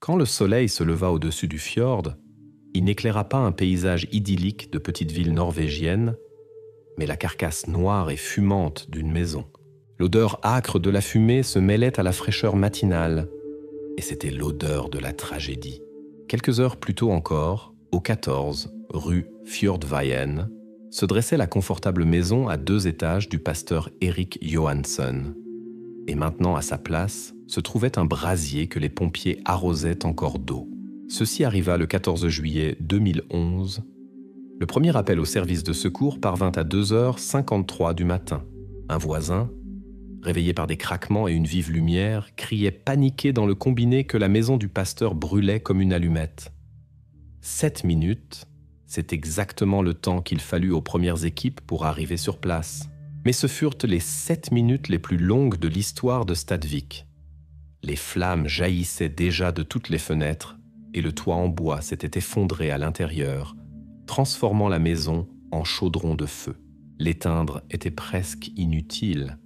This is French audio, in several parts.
Quand le soleil se leva au-dessus du fjord, il n'éclaira pas un paysage idyllique de petite ville norvégienne, mais la carcasse noire et fumante d'une maison. L'odeur âcre de la fumée se mêlait à la fraîcheur matinale, et c'était l'odeur de la tragédie. Quelques heures plus tôt encore, au 14, rue Fjordveien, se dressait la confortable maison à 2 étages du pasteur Erik Johansson. Et maintenant, à sa place, se trouvait un brasier que les pompiers arrosaient encore d'eau. Ceci arriva le 14 juillet 2011. Le premier appel au service de secours parvint à 2h53 du matin. Un voisin, réveillé par des craquements et une vive lumière, criait paniqué dans le combiné que la maison du pasteur brûlait comme une allumette. 7 minutes, c'est exactement le temps qu'il fallut aux premières équipes pour arriver sur place. Mais ce furent les 7 minutes les plus longues de l'histoire de Stadsvik. Les flammes jaillissaient déjà de toutes les fenêtres et le toit en bois s'était effondré à l'intérieur, transformant la maison en chaudron de feu. L'éteindre était presque inutile.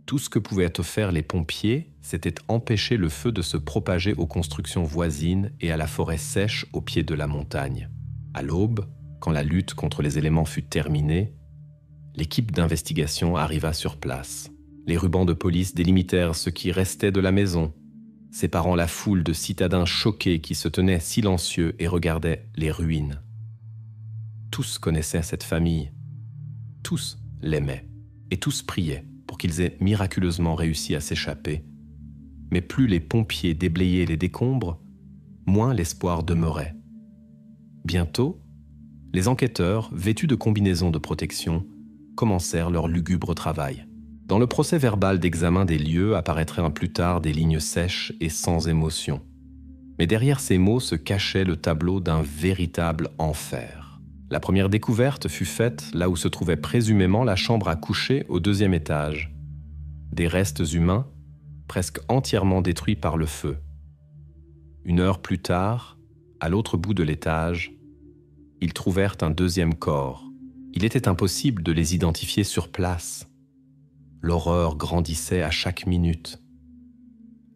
Tout ce que pouvaient faire les pompiers, c'était empêcher le feu de se propager aux constructions voisines et à la forêt sèche au pied de la montagne. À l'aube, quand la lutte contre les éléments fut terminée, l'équipe d'investigation arriva sur place. Les rubans de police délimitèrent ce qui restait de la maison, séparant la foule de citadins choqués qui se tenaient silencieux et regardaient les ruines. Tous connaissaient cette famille, tous l'aimaient, et tous priaient pour qu'ils aient miraculeusement réussi à s'échapper. Mais plus les pompiers déblayaient les décombres, moins l'espoir demeurait. Bientôt, les enquêteurs, vêtus de combinaisons de protection, commencèrent leur lugubre travail. Dans le procès-verbal d'examen des lieux apparaîtraient plus tard des lignes sèches et sans émotion. Mais derrière ces mots se cachait le tableau d'un véritable enfer. La première découverte fut faite là où se trouvait présumément la chambre à coucher au 2e étage. Des restes humains, presque entièrement détruits par le feu. 1 heure plus tard, à l'autre bout de l'étage, ils trouvèrent un 2e corps. Il était impossible de les identifier sur place. L'horreur grandissait à chaque minute.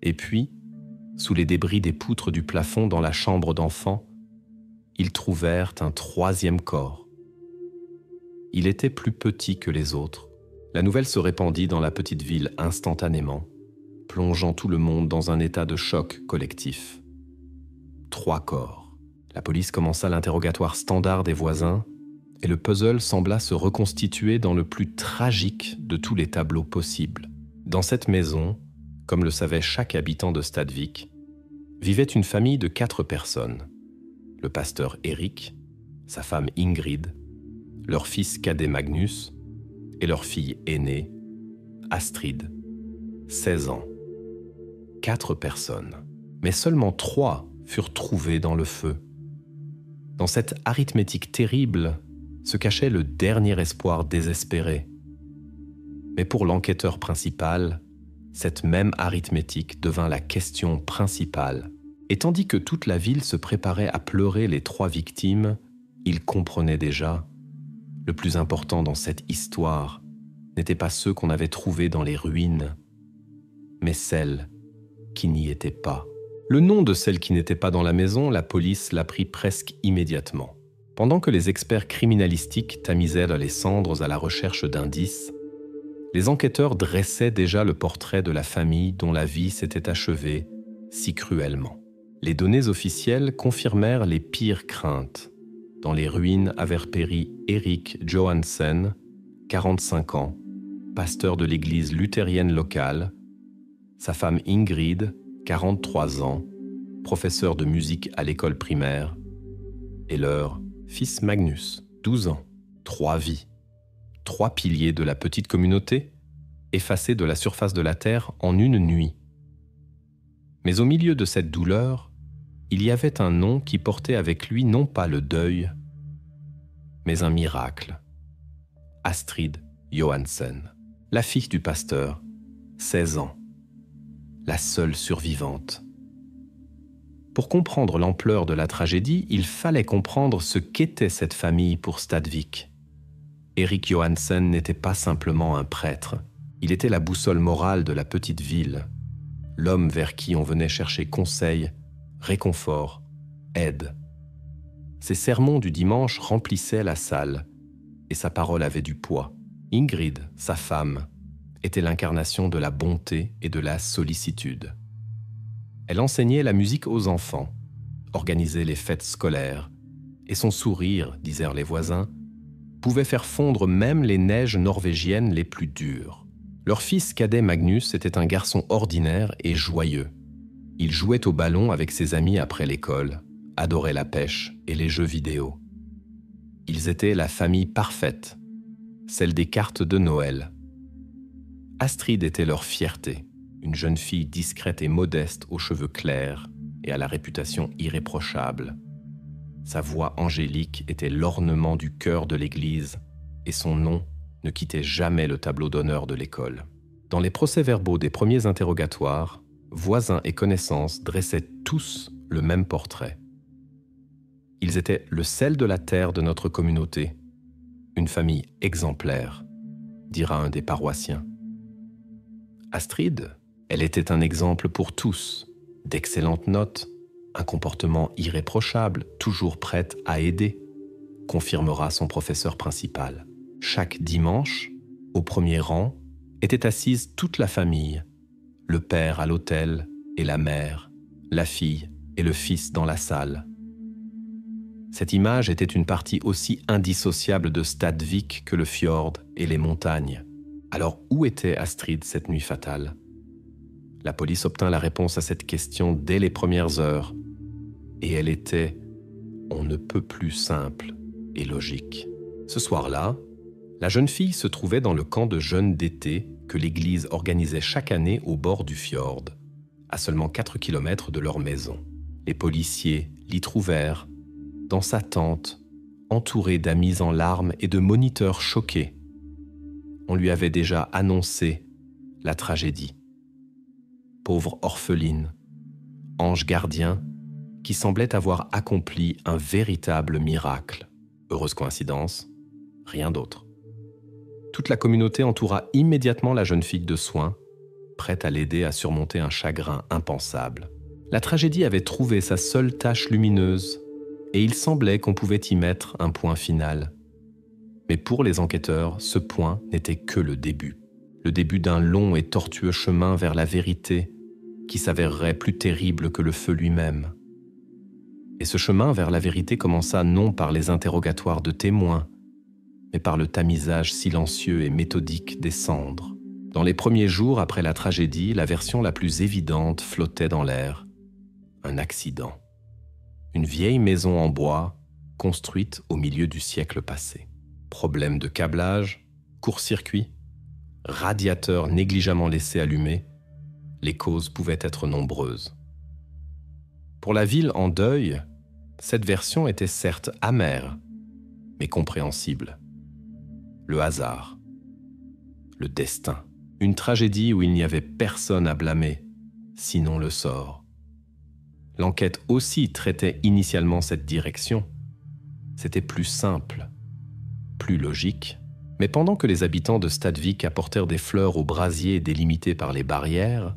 Et puis, sous les débris des poutres du plafond dans la chambre d'enfant, ils trouvèrent un 3e corps. Il était plus petit que les autres. La nouvelle se répandit dans la petite ville instantanément, plongeant tout le monde dans un état de choc collectif. 3 corps. La police commença l'interrogatoire standard des voisins et le puzzle sembla se reconstituer dans le plus tragique de tous les tableaux possibles. Dans cette maison, comme le savait chaque habitant de Stadsvik, vivait une famille de 4 personnes. Le pasteur Erik, sa femme Ingrid, leur fils cadet Magnus et leur fille aînée, Astrid, 16 ans. 4 personnes, mais seulement 3 furent trouvées dans le feu. Dans cette arithmétique terrible se cachait le dernier espoir désespéré. Mais pour l'enquêteur principal, cette même arithmétique devint la question principale. Et tandis que toute la ville se préparait à pleurer les 3 victimes, il comprenait déjà, le plus important dans cette histoire n'était pas ceux qu'on avait trouvés dans les ruines, mais celles qui n'y étaient pas. Le nom de celle qui n'était pas dans la maison, la police l'apprit presque immédiatement. Pendant que les experts criminalistiques tamisaient les cendres à la recherche d'indices, les enquêteurs dressaient déjà le portrait de la famille dont la vie s'était achevée si cruellement. Les données officielles confirmèrent les pires craintes. Dans les ruines avait péri Erik Johansson, 45 ans, pasteur de l'église luthérienne locale, sa femme Ingrid, 43 ans, professeur de musique à l'école primaire, et leur fils Magnus, 12 ans. 3 vies, 3 piliers de la petite communauté, effacés de la surface de la terre en une nuit. Mais au milieu de cette douleur, il y avait un nom qui portait avec lui non pas le deuil, mais un miracle. Astrid Johansson, la fille du pasteur, 16 ans, la seule survivante. Pour comprendre l'ampleur de la tragédie, il fallait comprendre ce qu'était cette famille pour Stadsvik. Erik Johansson n'était pas simplement un prêtre, il était la boussole morale de la petite ville, l'homme vers qui on venait chercher conseil réconfort, aide. Ses sermons du dimanche remplissaient la salle, et sa parole avait du poids. Ingrid, sa femme, était l'incarnation de la bonté et de la sollicitude. Elle enseignait la musique aux enfants, organisait les fêtes scolaires, et son sourire, disèrent les voisins, pouvait faire fondre même les neiges norvégiennes les plus dures. Leur fils cadet Magnus était un garçon ordinaire et joyeux. Il jouait au ballon avec ses amis après l'école, adorait la pêche et les jeux vidéo. Ils étaient la famille parfaite, celle des cartes de Noël. Astrid était leur fierté, une jeune fille discrète et modeste aux cheveux clairs et à la réputation irréprochable. Sa voix angélique était l'ornement du chœur de l'église et son nom ne quittait jamais le tableau d'honneur de l'école. Dans les procès-verbaux des premiers interrogatoires, voisins et connaissances dressaient tous le même portrait. Ils étaient le sel de la terre de notre communauté, une famille exemplaire, dira un des paroissiens. Astrid, elle était un exemple pour tous, d'excellentes notes, un comportement irréprochable, toujours prête à aider, confirmera son professeur principal. Chaque dimanche, au premier rang, était assise toute la famille, le père à l'autel et la mère, la fille et le fils dans la salle. Cette image était une partie aussi indissociable de Stadvik que le fjord et les montagnes. Alors où était Astrid cette nuit fatale ? La police obtint la réponse à cette question dès les premières heures, et elle était on ne peut plus simple et logique. Ce soir-là, la jeune fille se trouvait dans le camp de jeunes d'été que l'église organisait chaque année au bord du fjord, à seulement 4 kilomètres de leur maison. Les policiers l'y trouvèrent, dans sa tente, entourée d'amis en larmes et de moniteurs choqués. On lui avait déjà annoncé la tragédie. Pauvre orpheline, ange gardien, qui semblait avoir accompli un véritable miracle. Heureuse coïncidence, rien d'autre. Toute la communauté entoura immédiatement la jeune fille de soins, prête à l'aider à surmonter un chagrin impensable. La tragédie avait trouvé sa seule tache lumineuse, et il semblait qu'on pouvait y mettre un point final. Mais pour les enquêteurs, ce point n'était que le début d'un long et tortueux chemin vers la vérité qui s'avérerait plus terrible que le feu lui-même. Et ce chemin vers la vérité commença non par les interrogatoires de témoins, mais par le tamisage silencieux et méthodique des cendres. Dans les premiers jours après la tragédie, la version la plus évidente flottait dans l'air. Un accident. Une vieille maison en bois, construite au milieu du siècle passé. Problème de câblage, court-circuit, radiateur négligemment laissé allumé, les causes pouvaient être nombreuses. Pour la ville en deuil, cette version était certes amère, mais compréhensible. Le hasard, le destin, une tragédie où il n'y avait personne à blâmer, sinon le sort. L'enquête aussi traitait initialement cette direction. C'était plus simple, plus logique. Mais pendant que les habitants de Stadvik apportèrent des fleurs au brasier délimité par les barrières,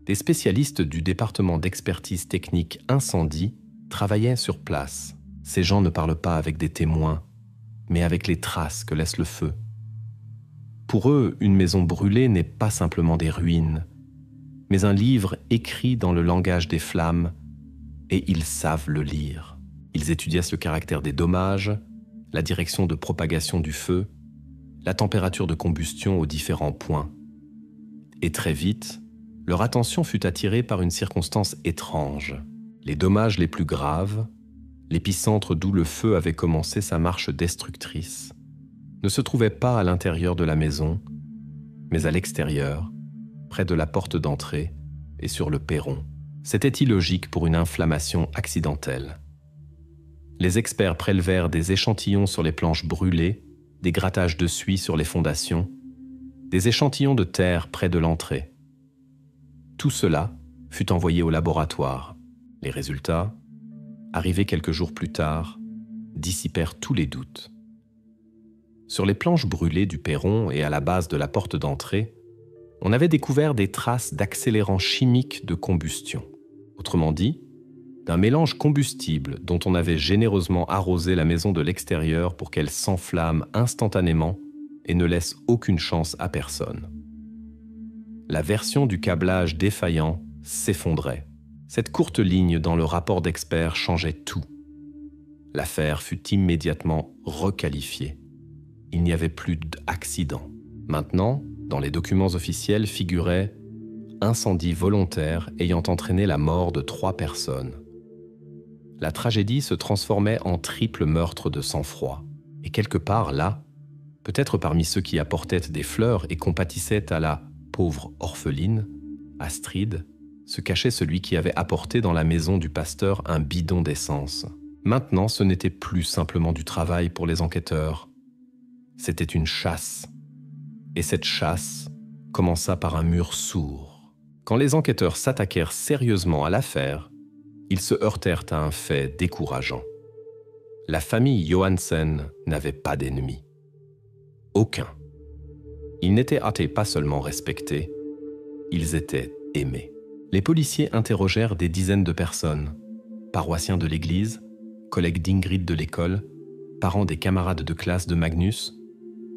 des spécialistes du département d'expertise technique incendie travaillaient sur place. Ces gens ne parlent pas avec des témoins, mais avec les traces que laisse le feu. Pour eux, une maison brûlée n'est pas simplement des ruines, mais un livre écrit dans le langage des flammes, et ils savent le lire. Ils étudiaient le caractère des dommages, la direction de propagation du feu, la température de combustion aux différents points. Et très vite, leur attention fut attirée par une circonstance étrange. Les dommages les plus graves, l'épicentre d'où le feu avait commencé sa marche destructrice, ne se trouvaient pas à l'intérieur de la maison, mais à l'extérieur, près de la porte d'entrée et sur le perron. C'était illogique pour une inflammation accidentelle. Les experts prélevèrent des échantillons sur les planches brûlées, des grattages de suie sur les fondations, des échantillons de terre près de l'entrée. Tout cela fut envoyé au laboratoire. Les résultats, arrivés quelques jours plus tard, dissipèrent tous les doutes. Sur les planches brûlées du perron et à la base de la porte d'entrée, on avait découvert des traces d'accélérants chimiques de combustion. Autrement dit, d'un mélange combustible dont on avait généreusement arrosé la maison de l'extérieur pour qu'elle s'enflamme instantanément et ne laisse aucune chance à personne. La version du câblage défaillant s'effondrait. Cette courte ligne dans le rapport d'experts changeait tout. L'affaire fut immédiatement requalifiée. Il n'y avait plus d'accident. Maintenant, dans les documents officiels figurait « incendie volontaire ayant entraîné la mort de 3 personnes ». La tragédie se transformait en triple meurtre de sang-froid. Et quelque part là, peut-être parmi ceux qui apportaient des fleurs et compatissaient à la pauvre orpheline, Astrid, se cachait celui qui avait apporté dans la maison du pasteur un bidon d'essence. Maintenant, ce n'était plus simplement du travail pour les enquêteurs. C'était une chasse. Et cette chasse commença par un mur sourd. Quand les enquêteurs s'attaquèrent sérieusement à l'affaire, ils se heurtèrent à un fait décourageant. La famille Johansen n'avait pas d'ennemis. Aucun. Ils n'étaient pas seulement respectés, ils étaient aimés. Les policiers interrogèrent des dizaines de personnes, paroissiens de l'église, collègues d'Ingrid de l'école, parents des camarades de classe de Magnus,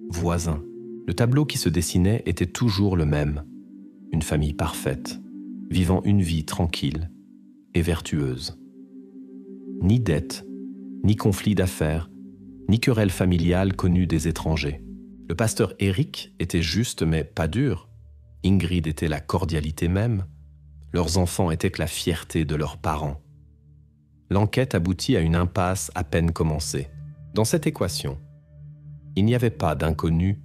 voisins. Le tableau qui se dessinait était toujours le même. Une famille parfaite, vivant une vie tranquille et vertueuse. Ni dette, ni conflit d'affaires, ni querelle familiale connue des étrangers. Le pasteur Eric était juste mais pas dur. Ingrid était la cordialité même. Leurs enfants étaient la fierté de leurs parents. L'enquête aboutit à une impasse à peine commencée. Dans cette équation, il n'y avait pas d'inconnu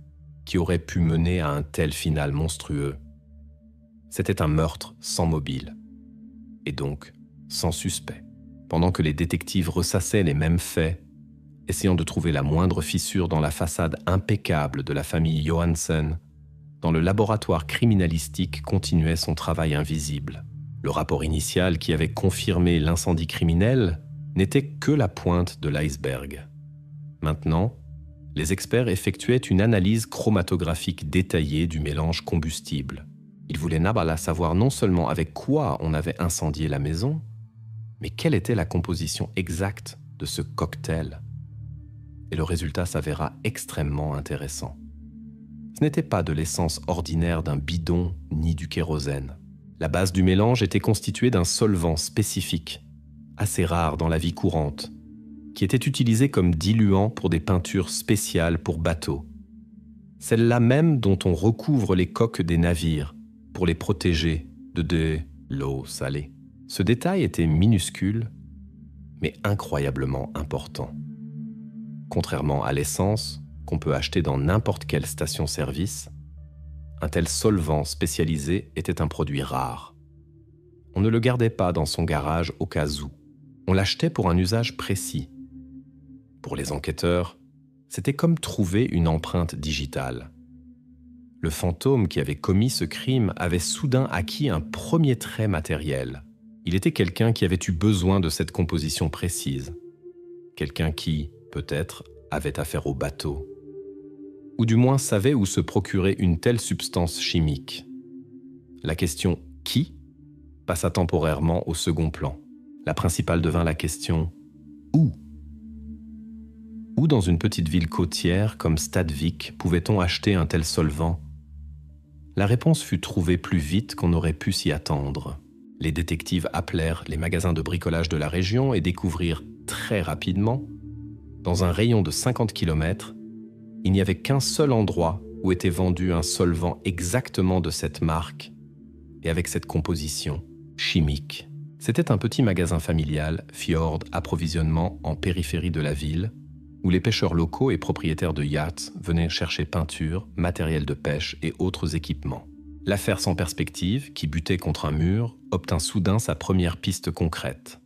qui aurait pu mener à un tel final monstrueux. C'était un meurtre sans mobile, et donc sans suspect. Pendant que les détectives ressassaient les mêmes faits, essayant de trouver la moindre fissure dans la façade impeccable de la famille Johansen, dans le laboratoire criminalistique continuait son travail invisible. Le rapport initial qui avait confirmé l'incendie criminel n'était que la pointe de l'iceberg. Maintenant, les experts effectuaient une analyse chromatographique détaillée du mélange combustible. Ils voulaient savoir non seulement avec quoi on avait incendié la maison, mais quelle était la composition exacte de ce cocktail. Et le résultat s'avéra extrêmement intéressant. Ce n'était pas de l'essence ordinaire d'un bidon ni du kérosène. La base du mélange était constituée d'un solvant spécifique, assez rare dans la vie courante, qui était utilisé comme diluant pour des peintures spéciales pour bateaux. Celle-là même dont on recouvre les coques des navires pour les protéger de l'eau salée. Ce détail était minuscule, mais incroyablement important. Contrairement à l'essence, qu'on peut acheter dans n'importe quelle station-service, un tel solvant spécialisé était un produit rare. On ne le gardait pas dans son garage au cas où. On l'achetait pour un usage précis. Pour les enquêteurs, c'était comme trouver une empreinte digitale. Le fantôme qui avait commis ce crime avait soudain acquis un premier trait matériel. Il était quelqu'un qui avait eu besoin de cette composition précise. Quelqu'un qui, peut-être, avait affaire au bateau. Ou du moins savait où se procurer une telle substance chimique. La question « qui » passa temporairement au second plan. La principale devint la question « où » ? Où dans une petite ville côtière comme Stadvik pouvait-on acheter un tel solvant ? La réponse fut trouvée plus vite qu'on aurait pu s'y attendre. Les détectives appelèrent les magasins de bricolage de la région et découvrirent très rapidement, dans un rayon de 50 km, il n'y avait qu'un seul endroit où était vendu un solvant exactement de cette marque et avec cette composition chimique. C'était un petit magasin familial, Fjord Approvisionnement, en périphérie de la ville, où les pêcheurs locaux et propriétaires de yachts venaient chercher peinture, matériel de pêche et autres équipements. L'affaire sans perspective, qui butait contre un mur, obtint soudain sa première piste concrète.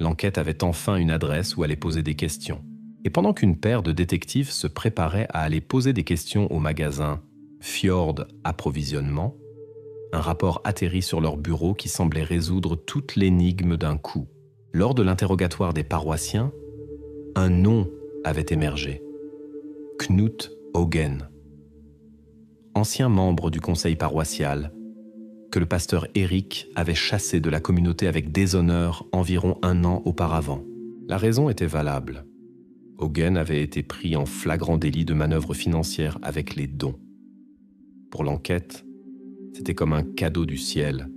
L'enquête avait enfin une adresse où aller poser des questions. Et pendant qu'une paire de détectives se préparait à aller poser des questions au magasin Fjord Approvisionnement, un rapport atterrit sur leur bureau qui semblait résoudre toute l'énigme d'un coup. Lors de l'interrogatoire des paroissiens, un nom avait émergé. Knut Haugen. Ancien membre du conseil paroissial, que le pasteur Eric avait chassé de la communauté avec déshonneur environ 1 an auparavant. La raison était valable. Hogan avait été pris en flagrant délit de manœuvre financière avec les dons. Pour l'enquête, c'était comme un cadeau du ciel.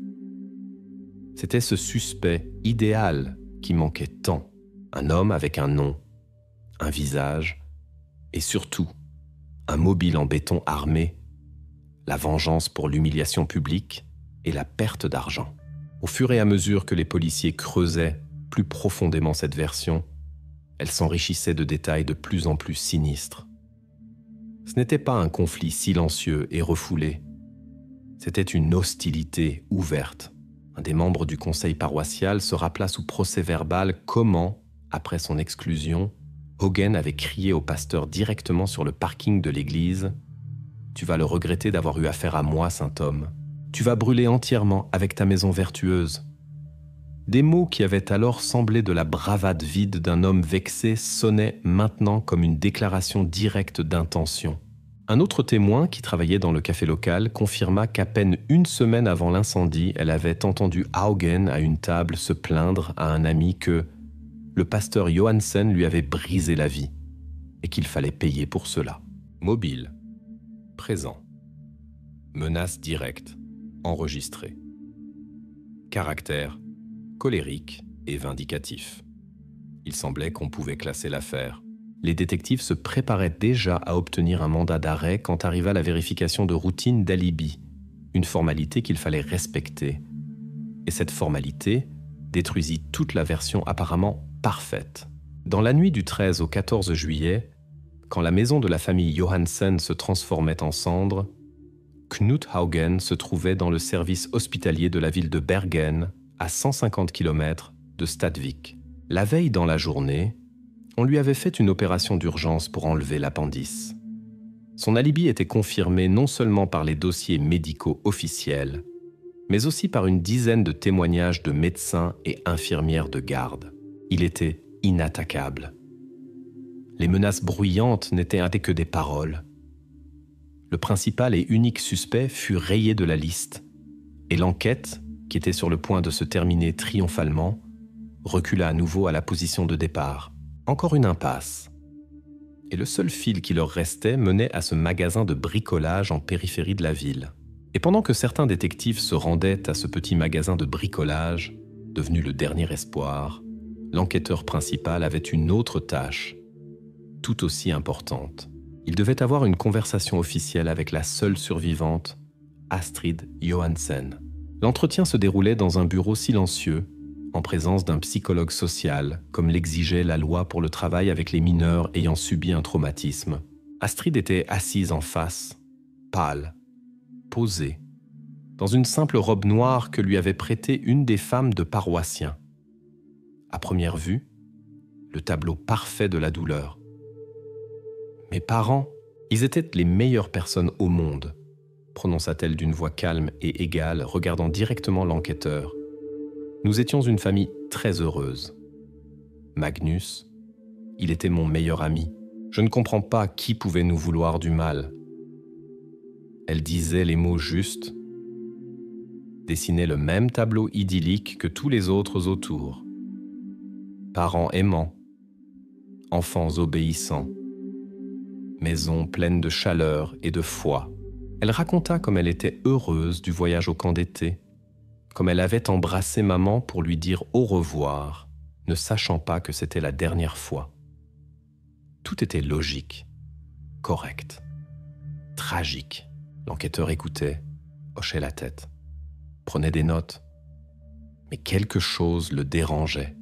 C'était ce suspect idéal qui manquait tant. Un homme avec un nom, un visage et surtout un mobile en béton armé, la vengeance pour l'humiliation publique et la perte d'argent. Au fur et à mesure que les policiers creusaient plus profondément cette version, elle s'enrichissait de détails de plus en plus sinistres. Ce n'était pas un conflit silencieux et refoulé, c'était une hostilité ouverte. Un des membres du conseil paroissial se rappela sous procès-verbal comment, après son exclusion, Hogan avait crié au pasteur directement sur le parking de l'église « Tu vas le regretter d'avoir eu affaire à moi, saint homme. Tu vas brûler entièrement avec ta maison vertueuse. » Des mots qui avaient alors semblé de la bravade vide d'un homme vexé sonnaient maintenant comme une déclaration directe d'intention. Un autre témoin qui travaillait dans le café local confirma qu'à peine 1 semaine avant l'incendie, elle avait entendu Hogan à une table se plaindre à un ami que le pasteur Johansen lui avait brisé la vie et qu'il fallait payer pour cela. Mobile, présent. Menace directe, enregistrée. Caractère, colérique et vindicatif. Il semblait qu'on pouvait classer l'affaire. Les détectives se préparaient déjà à obtenir un mandat d'arrêt quand arriva la vérification de routine d'alibi, une formalité qu'il fallait respecter. Et cette formalité détruisit toute la version apparemment parfaite. Dans la nuit du 13 au 14 juillet, quand la maison de la famille Johansen se transformait en cendres, Knut Haugen se trouvait dans le service hospitalier de la ville de Bergen, à 150 km de Stadvik. La veille dans la journée, on lui avait fait une opération d'urgence pour enlever l'appendice. Son alibi était confirmé non seulement par les dossiers médicaux officiels, mais aussi par une dizaine de témoignages de médecins et infirmières de garde. Il était inattaquable. Les menaces bruyantes n'étaient que des paroles. Le principal et unique suspect fut rayé de la liste, et l'enquête, qui était sur le point de se terminer triomphalement, recula à nouveau à la position de départ. Encore une impasse. Et le seul fil qui leur restait menait à ce magasin de bricolage en périphérie de la ville. Et pendant que certains détectives se rendaient à ce petit magasin de bricolage, devenu le dernier espoir, l'enquêteur principal avait une autre tâche, tout aussi importante. Il devait avoir une conversation officielle avec la seule survivante, Astrid Johansen. L'entretien se déroulait dans un bureau silencieux, en présence d'un psychologue social, comme l'exigeait la loi pour le travail avec les mineurs ayant subi un traumatisme. Astrid était assise en face, pâle, posée, dans une simple robe noire que lui avait prêtée une des femmes de paroissiens. À première vue, le tableau parfait de la douleur. Mes parents, ils étaient les meilleures personnes au monde, prononça-t-elle d'une voix calme et égale, regardant directement l'enquêteur. Nous étions une famille très heureuse. Magnus, il était mon meilleur ami. Je ne comprends pas qui pouvait nous vouloir du mal. Elle disait les mots justes, dessinait le même tableau idyllique que tous les autres autour. Parents aimants, enfants obéissants, maison pleine de chaleur et de foi. Elle raconta comme elle était heureuse du voyage au camp d'été, comme elle avait embrassé maman pour lui dire au revoir, ne sachant pas que c'était la dernière fois. Tout était logique, correct, tragique. L'enquêteur écoutait, hochait la tête, prenait des notes. Mais quelque chose le dérangeait.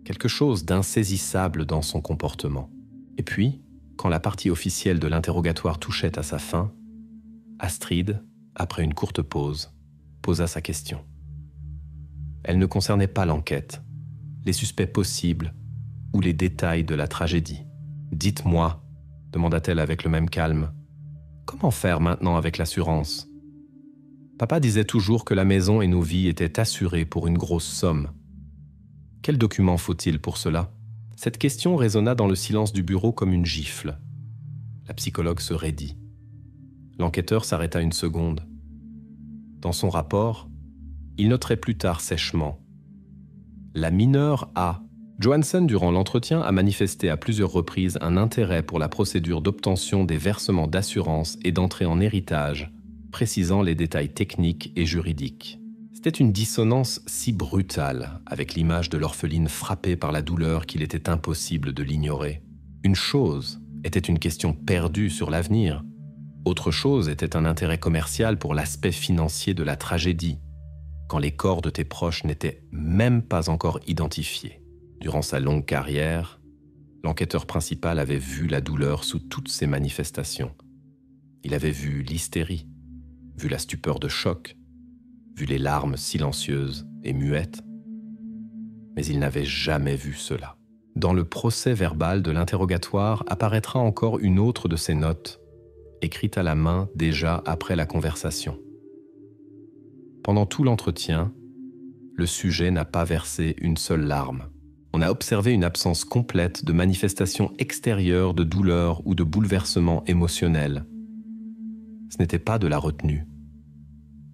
Quelque chose d'insaisissable dans son comportement. Et puis, quand la partie officielle de l'interrogatoire touchait à sa fin, Astrid, après une courte pause, posa sa question. Elle ne concernait pas l'enquête, les suspects possibles ou les détails de la tragédie. « Dites-moi », demanda-t-elle avec le même calme, « comment faire maintenant avec l'assurance ? Papa disait toujours que la maison et nos vies étaient assurées pour une grosse somme. Quel document faut-il pour cela ? » Cette question résonna dans le silence du bureau comme une gifle. La psychologue se raidit. L'enquêteur s'arrêta une seconde. Dans son rapport, il noterait plus tard sèchement: la mineure A. Johansen, durant l'entretien, a manifesté à plusieurs reprises un intérêt pour la procédure d'obtention des versements d'assurance et d'entrée en héritage, précisant les détails techniques et juridiques. C'était une dissonance si brutale avec l'image de l'orpheline frappée par la douleur qu'il était impossible de l'ignorer. Une chose était une question perdue sur l'avenir. Autre chose était un intérêt commercial pour l'aspect financier de la tragédie, quand les corps de tes proches n'étaient même pas encore identifiés. Durant sa longue carrière, l'enquêteur principal avait vu la douleur sous toutes ses manifestations. Il avait vu l'hystérie, vu la stupeur de choc, vu les larmes silencieuses et muettes. Mais il n'avait jamais vu cela. Dans le procès verbal de l'interrogatoire apparaîtra encore une autre de ses notes, écrite à la main déjà après la conversation. Pendant tout l'entretien, le sujet n'a pas versé une seule larme. On a observé une absence complète de manifestations extérieures de douleur ou de bouleversement émotionnel. Ce n'était pas de la retenue,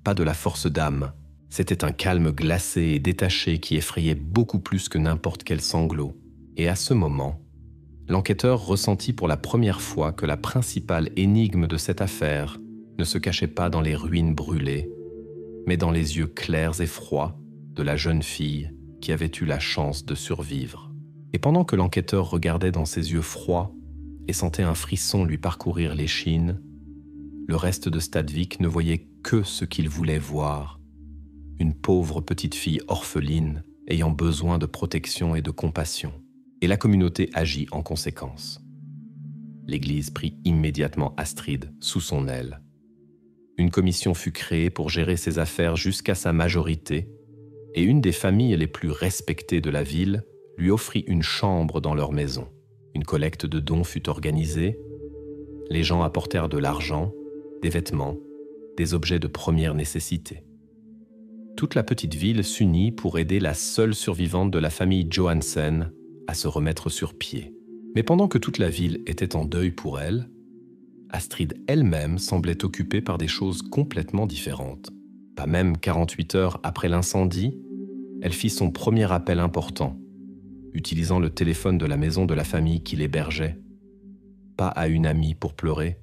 pas de la force d'âme. C'était un calme glacé et détaché qui effrayait beaucoup plus que n'importe quel sanglot. Et à ce moment, l'enquêteur ressentit pour la première fois que la principale énigme de cette affaire ne se cachait pas dans les ruines brûlées, mais dans les yeux clairs et froids de la jeune fille qui avait eu la chance de survivre. Et pendant que l'enquêteur regardait dans ses yeux froids et sentait un frisson lui parcourir l'échine, le reste de Stadvik ne voyait que ce qu'il voulait voir: une pauvre petite fille orpheline ayant besoin de protection et de compassion. Et la communauté agit en conséquence. L'Église prit immédiatement Astrid sous son aile. Une commission fut créée pour gérer ses affaires jusqu'à sa majorité, et une des familles les plus respectées de la ville lui offrit une chambre dans leur maison. Une collecte de dons fut organisée. Les gens apportèrent de l'argent, des vêtements, des objets de première nécessité. Toute la petite ville s'unit pour aider la seule survivante de la famille Johansen à se remettre sur pied. Mais pendant que toute la ville était en deuil pour elle, Astrid elle-même semblait occupée par des choses complètement différentes. Pas même 48 heures après l'incendie, elle fit son premier appel important, utilisant le téléphone de la maison de la famille qui l'hébergeait. Pas à une amie pour pleurer,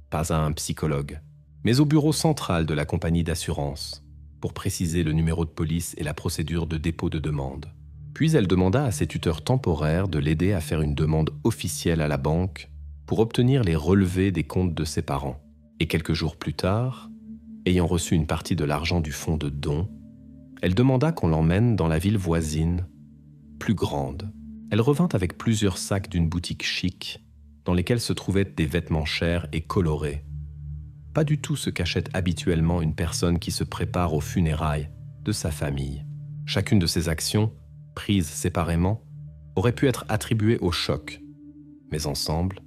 pas à un psychologue, mais au bureau central de la compagnie d'assurance, pour préciser le numéro de police et la procédure de dépôt de demande. Puis elle demanda à ses tuteurs temporaires de l'aider à faire une demande officielle à la banque pour obtenir les relevés des comptes de ses parents. Et quelques jours plus tard, ayant reçu une partie de l'argent du fonds de dons, elle demanda qu'on l'emmène dans la ville voisine, plus grande. Elle revint avec plusieurs sacs d'une boutique chic, dans lesquels se trouvaient des vêtements chers et colorés. Pas du tout ce qu'achète habituellement une personne qui se prépare aux funérailles de sa famille. Chacune de ces actions, prises séparément, aurait pu être attribuée au choc, mais ensemble,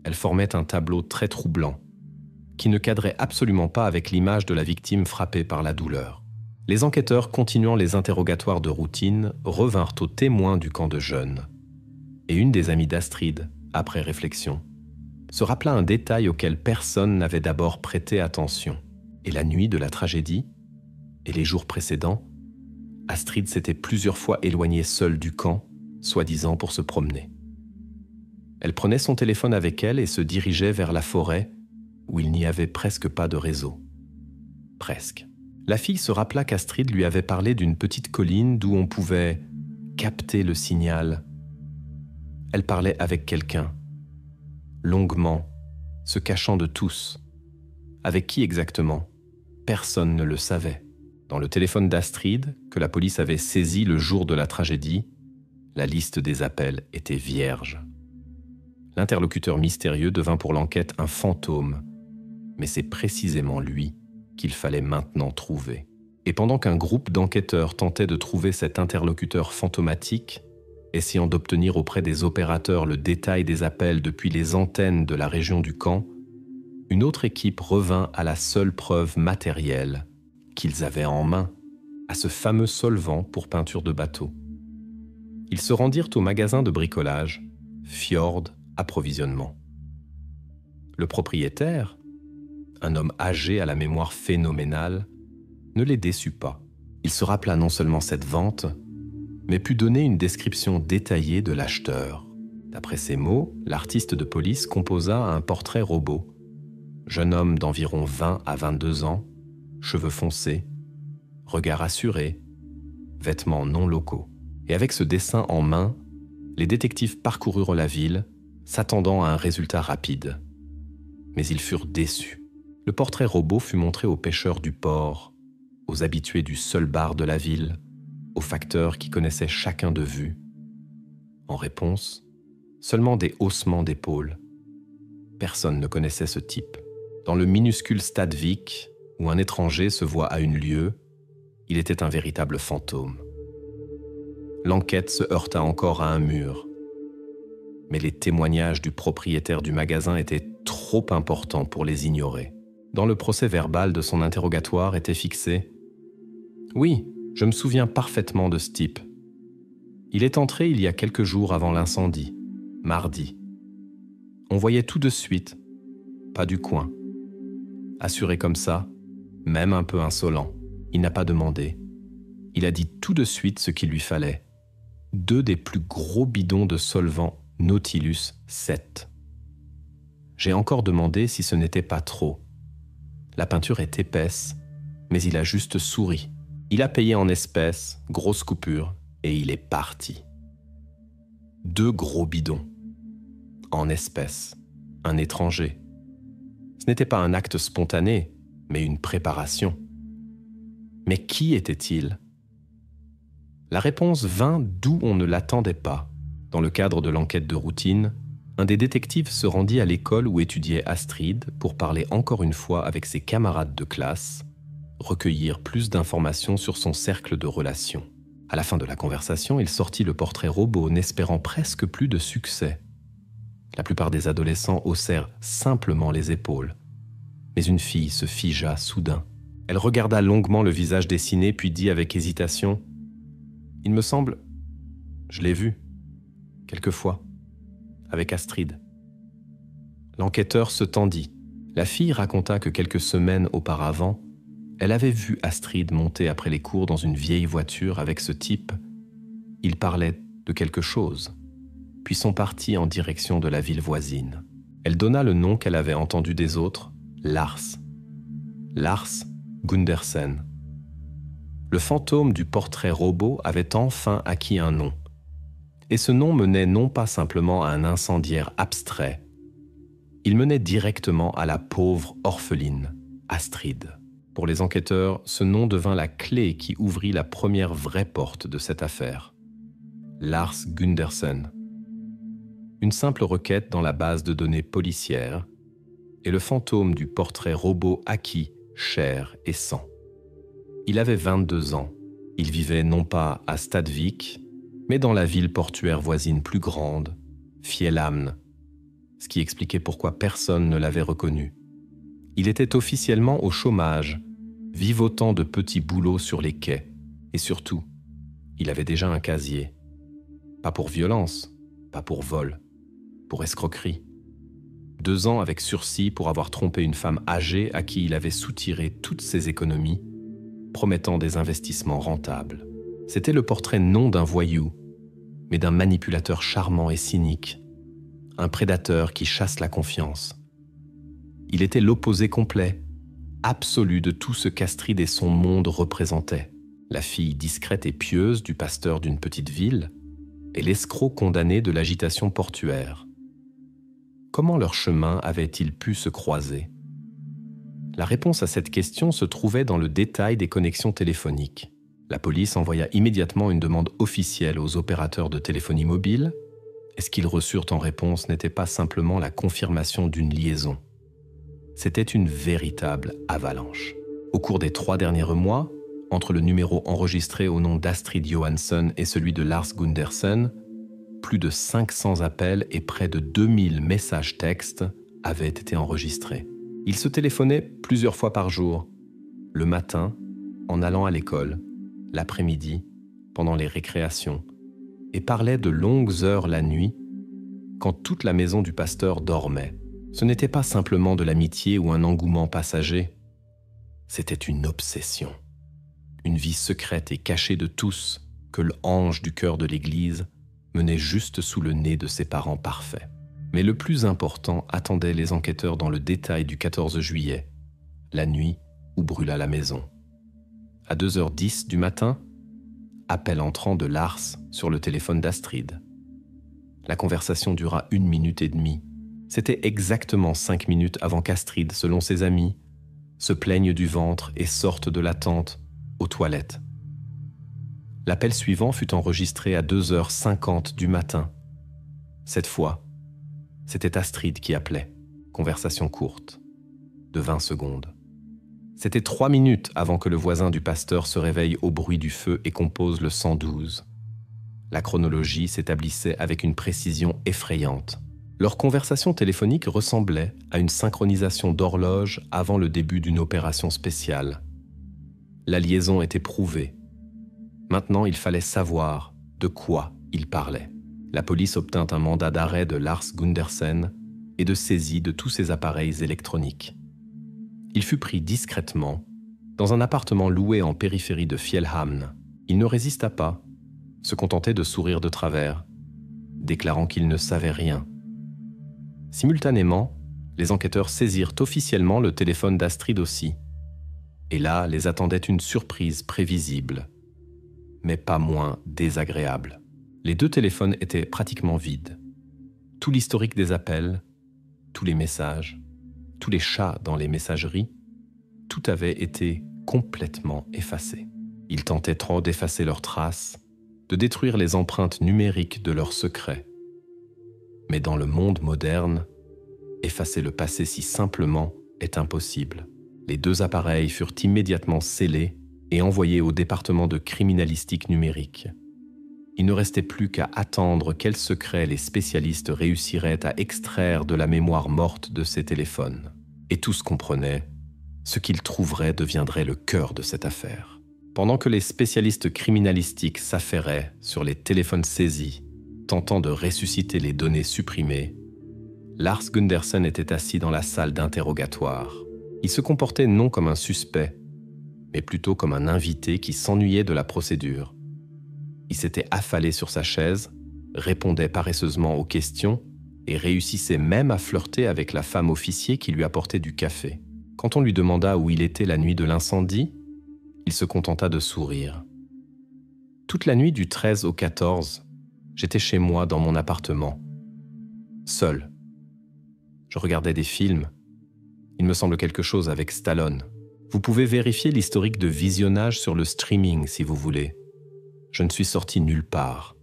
elles formaient un tableau très troublant, qui ne cadrait absolument pas avec l'image de la victime frappée par la douleur. Les enquêteurs, continuant les interrogatoires de routine, revinrent aux témoins du camp de jeunes. Et une des amies d'Astrid, après réflexion, se rappela un détail auquel personne n'avait d'abord prêté attention. Et la nuit de la tragédie, et les jours précédents, Astrid s'était plusieurs fois éloignée seule du camp, soi-disant pour se promener. Elle prenait son téléphone avec elle et se dirigeait vers la forêt, où il n'y avait presque pas de réseau. Presque. La fille se rappela qu'Astrid lui avait parlé d'une petite colline d'où on pouvait capter le signal. Elle parlait avec quelqu'un, longuement, se cachant de tous. Avec qui exactement? Personne ne le savait. Dans le téléphone d'Astrid, que la police avait saisi le jour de la tragédie, la liste des appels était vierge. L'interlocuteur mystérieux devint pour l'enquête un fantôme, mais c'est précisément lui qu'il fallait maintenant trouver. Et pendant qu'un groupe d'enquêteurs tentait de trouver cet interlocuteur fantomatique, essayant d'obtenir auprès des opérateurs le détail des appels depuis les antennes de la région du camp, une autre équipe revint à la seule preuve matérielle qu'ils avaient en main, à ce fameux solvant pour peinture de bateau. Ils se rendirent au magasin de bricolage, Fjord Approvisionnement. Le propriétaire, un homme âgé à la mémoire phénoménale, ne les déçut pas. Il se rappela non seulement cette vente, mais put donner une description détaillée de l'acheteur. D'après ces mots, l'artiste de police composa un portrait robot. Jeune homme d'environ 20 à 22 ans, cheveux foncés, regard assuré, vêtements non locaux. Et avec ce dessin en main, les détectives parcoururent la ville, s'attendant à un résultat rapide. Mais ils furent déçus. Le portrait robot fut montré aux pêcheurs du port, aux habitués du seul bar de la ville, aux facteurs qui connaissaient chacun de vue. En réponse, seulement des haussements d'épaules. Personne ne connaissait ce type. Dans le minuscule stade Vic, où un étranger se voit à une lieue, il était un véritable fantôme. L'enquête se heurta encore à un mur. Mais les témoignages du propriétaire du magasin étaient trop importants pour les ignorer. Dans le procès-verbal de son interrogatoire était fixé « Oui, je me souviens parfaitement de ce type. Il est entré il y a quelques jours avant l'incendie, mardi. On voyait tout de suite, pas du coin. Assuré comme ça, même un peu insolent. Il n'a pas demandé. Il a dit tout de suite ce qu'il lui fallait. 2 des plus gros bidons de solvant Nautilus 7. J'ai encore demandé si ce n'était pas trop. La peinture est épaisse, mais il a juste souri. Il a payé en espèces, grosse coupure, et il est parti. 2 gros bidons. En espèces. Un étranger. Ce n'était pas un acte spontané, mais une préparation. Mais qui était-il ? La réponse vint d'où on ne l'attendait pas. Dans le cadre de l'enquête de routine, un des détectives se rendit à l'école où étudiait Astrid pour parler encore une fois avec ses camarades de classe, recueillir plus d'informations sur son cercle de relations. À la fin de la conversation, il sortit le portrait robot, n'espérant presque plus de succès. La plupart des adolescents haussèrent simplement les épaules. Mais une fille se figea soudain. Elle regarda longuement le visage dessiné, puis dit avec hésitation « Il me semble, je l'ai vu, quelquefois, avec Astrid. » L'enquêteur se tendit. La fille raconta que quelques semaines auparavant, elle avait vu Astrid monter après les cours dans une vieille voiture avec ce type. Ils parlaient de quelque chose, puis sont partis en direction de la ville voisine. Elle donna le nom qu'elle avait entendu des autres, Lars. Lars Gundersen. Le fantôme du portrait robot avait enfin acquis un nom. Et ce nom menait non pas simplement à un incendiaire abstrait, il menait directement à la pauvre orpheline, Astrid. Pour les enquêteurs, ce nom devint la clé qui ouvrit la première vraie porte de cette affaire. Lars Gundersen. Une simple requête dans la base de données policière, et le fantôme du portrait robot acquis, chair et sang. Il avait 22 ans. Il vivait non pas à Stadvik, mais dans la ville portuaire voisine plus grande, Fjellhamn, ce qui expliquait pourquoi personne ne l'avait reconnu. Il était officiellement au chômage, vivotant de petits boulots sur les quais, et surtout, il avait déjà un casier. Pas pour violence, pas pour vol, pour escroquerie. 2 ans avec sursis pour avoir trompé une femme âgée à qui il avait soutiré toutes ses économies, promettant des investissements rentables. C'était le portrait non d'un voyou, mais d'un manipulateur charmant et cynique, un prédateur qui chasse la confiance. Il était l'opposé complet, absolu de tout ce qu'Astrid et son monde représentaient. La fille discrète et pieuse du pasteur d'une petite ville et l'escroc condamné de l'agitation portuaire. Comment leur chemin avait-il pu se croiser ? La réponse à cette question se trouvait dans le détail des connexions téléphoniques. La police envoya immédiatement une demande officielle aux opérateurs de téléphonie mobile, et ce qu'ils reçurent en réponse n'était pas simplement la confirmation d'une liaison. C'était une véritable avalanche. Au cours des 3 derniers mois, entre le numéro enregistré au nom d'Astrid Johansson et celui de Lars Gundersen, plus de 500 appels et près de 2000 messages textes avaient été enregistrés. Ils se téléphonaient plusieurs fois par jour, le matin, en allant à l'école, l'après-midi, pendant les récréations, et parlaient de longues heures la nuit, quand toute la maison du pasteur dormait. Ce n'était pas simplement de l'amitié ou un engouement passager, c'était une obsession. une vie secrète et cachée de tous que l'ange du cœur de l'Église menait juste sous le nez de ses parents parfaits. Mais le plus important attendait les enquêteurs dans le détail du 14 juillet, la nuit où brûla la maison. À 2h10 du matin, appel entrant de Lars sur le téléphone d'Astrid. La conversation dura 1 minute et demie. C'était exactement 5 minutes avant qu'Astrid, selon ses amis, se plaigne du ventre et sorte de la tente aux toilettes. L'appel suivant fut enregistré à 2h50 du matin. Cette fois, c'était Astrid qui appelait. Conversation courte, de 20 secondes. C'était 3 minutes avant que le voisin du pasteur se réveille au bruit du feu et compose le 112. La chronologie s'établissait avec une précision effrayante. Leur conversation téléphonique ressemblait à une synchronisation d'horloge avant le début d'une opération spéciale. La liaison était prouvée. Maintenant, il fallait savoir de quoi ils parlaient. La police obtint un mandat d'arrêt de Lars Gundersen et de saisie de tous ses appareils électroniques. Il fut pris discrètement dans un appartement loué en périphérie de Fjällhamn. Il ne résista pas, se contentait de sourire de travers, déclarant qu'il ne savait rien. Simultanément, les enquêteurs saisirent officiellement le téléphone d'Astrid aussi. Et là, les attendait une surprise prévisible, mais pas moins désagréable. Les 2 téléphones étaient pratiquement vides. Tout l'historique des appels, tous les messages, tous les chats dans les messageries, tout avait été complètement effacé. Ils tentaient trop d'effacer leurs traces, de détruire les empreintes numériques de leurs secrets. Mais dans le monde moderne, effacer le passé si simplement est impossible. Les 2 appareils furent immédiatement scellés et envoyés au département de criminalistique numérique. Il ne restait plus qu'à attendre quels secrets les spécialistes réussiraient à extraire de la mémoire morte de ces téléphones. Et tous comprenaient, ce qu'ils trouveraient deviendrait le cœur de cette affaire. Pendant que les spécialistes criminalistiques s'affairaient sur les téléphones saisis, tentant de ressusciter les données supprimées, Lars Gundersen était assis dans la salle d'interrogatoire. Il se comportait non comme un suspect, mais plutôt comme un invité qui s'ennuyait de la procédure. Il s'était affalé sur sa chaise, répondait paresseusement aux questions et réussissait même à flirter avec la femme officier qui lui apportait du café. Quand on lui demanda où il était la nuit de l'incendie, il se contenta de sourire. Toute la nuit du 13 au 14, j'étais chez moi dans mon appartement, seul. Je regardais des films. Il me semble quelque chose avec Stallone. Vous pouvez vérifier l'historique de visionnage sur le streaming si vous voulez. Je ne suis sorti nulle part.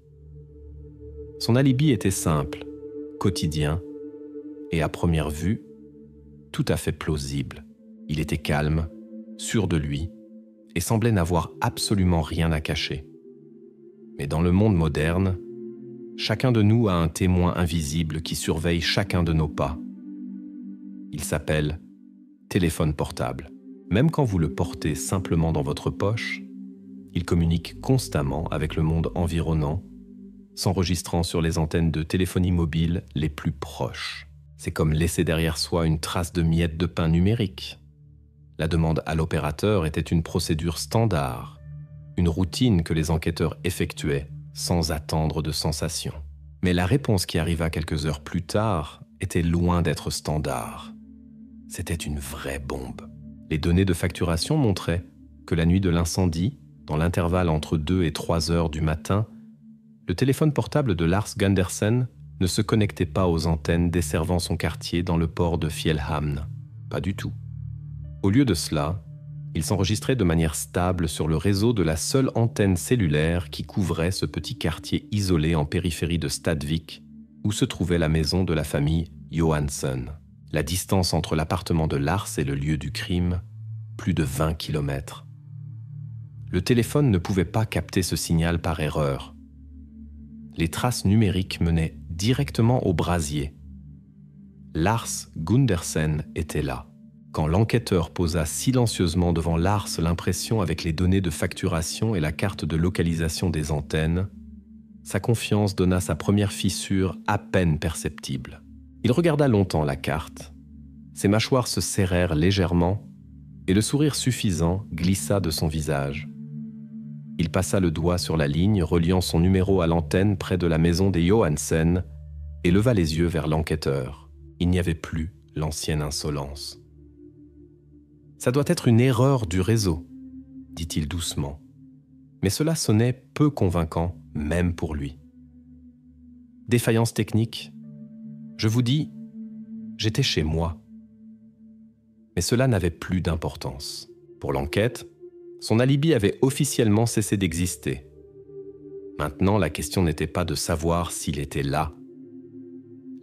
Son alibi était simple, quotidien, et à première vue, tout à fait plausible. Il était calme, sûr de lui, et semblait n'avoir absolument rien à cacher. Mais dans le monde moderne, chacun de nous a un témoin invisible qui surveille chacun de nos pas. Il s'appelle téléphone portable. Même quand vous le portez simplement dans votre poche, il communique constamment avec le monde environnant, s'enregistrant sur les antennes de téléphonie mobile les plus proches. C'est comme laisser derrière soi une trace de miettes de pain numérique. La demande à l'opérateur était une procédure standard, une routine que les enquêteurs effectuaient sans attendre de sensation. Mais la réponse qui arriva quelques heures plus tard était loin d'être standard. C'était une vraie bombe. Les données de facturation montraient que la nuit de l'incendie, dans l'intervalle entre 2 et 3 heures du matin, le téléphone portable de Lars Gundersen ne se connectait pas aux antennes desservant son quartier dans le port de Fjällhamn. Pas du tout. Au lieu de cela, il s'enregistrait de manière stable sur le réseau de la seule antenne cellulaire qui couvrait ce petit quartier isolé en périphérie de Stadvik, où se trouvait la maison de la famille Johansson. La distance entre l'appartement de Lars et le lieu du crime, plus de 20 km. Le téléphone ne pouvait pas capter ce signal par erreur. Les traces numériques menaient directement au brasier. Lars Gundersen était là. Quand l'enquêteur posa silencieusement devant Lars l'impression avec les données de facturation et la carte de localisation des antennes, sa confiance donna sa première fissure à peine perceptible. Il regarda longtemps la carte. Ses mâchoires se serrèrent légèrement et le sourire suffisant glissa de son visage. Il passa le doigt sur la ligne reliant son numéro à l'antenne près de la maison des Johansen et leva les yeux vers l'enquêteur. Il n'y avait plus l'ancienne insolence. « Ça doit être une erreur du réseau », dit-il doucement. Mais cela sonnait peu convaincant, même pour lui. « Défaillance technique. Je vous dis, j'étais chez moi. » Mais cela n'avait plus d'importance. Pour l'enquête, son alibi avait officiellement cessé d'exister. Maintenant, la question n'était pas de savoir s'il était là.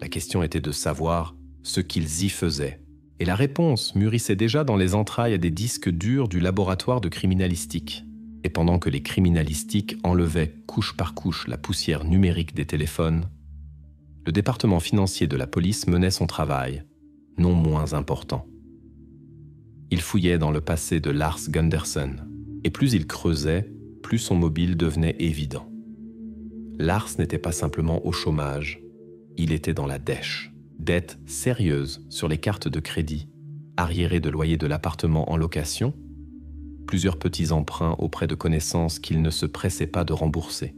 La question était de savoir ce qu'ils y faisaient. Et la réponse mûrissait déjà dans les entrailles des disques durs du laboratoire de criminalistique. Et pendant que les criminalistiques enlevaient couche par couche la poussière numérique des téléphones, le département financier de la police menait son travail, non moins important. Il fouillait dans le passé de Lars Gundersen, et plus il creusait, plus son mobile devenait évident. Lars n'était pas simplement au chômage, il était dans la dèche. Dette sérieuse sur les cartes de crédit, arriéré de loyer de l'appartement en location, plusieurs petits emprunts auprès de connaissances qu'il ne se pressait pas de rembourser.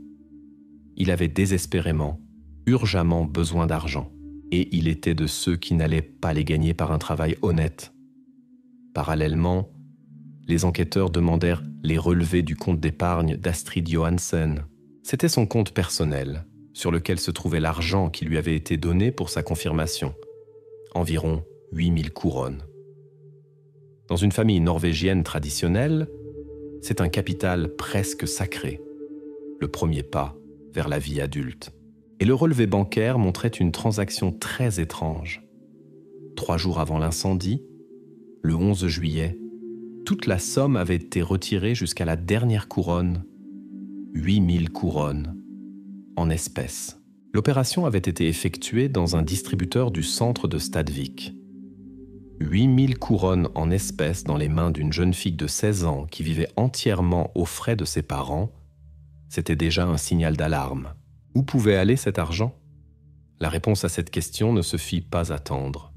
Il avait désespérément, urgemment besoin d'argent, et il était de ceux qui n'allaient pas les gagner par un travail honnête. Parallèlement, les enquêteurs demandèrent les relevés du compte d'épargne d'Astrid Johansen. C'était son compte personnel, sur lequel se trouvait l'argent qui lui avait été donné pour sa confirmation, environ 8000 couronnes. Dans une famille norvégienne traditionnelle, c'est un capital presque sacré, le premier pas vers la vie adulte. Et le relevé bancaire montrait une transaction très étrange. 3 jours avant l'incendie, le 11 juillet, toute la somme avait été retirée jusqu'à la dernière couronne, 8000 couronnes, en espèces. L'opération avait été effectuée dans un distributeur du centre de Stadvik. 8000 couronnes en espèces dans les mains d'une jeune fille de 16 ans qui vivait entièrement aux frais de ses parents, c'était déjà un signal d'alarme. Où pouvait aller cet argent ? La réponse à cette question ne se fit pas attendre.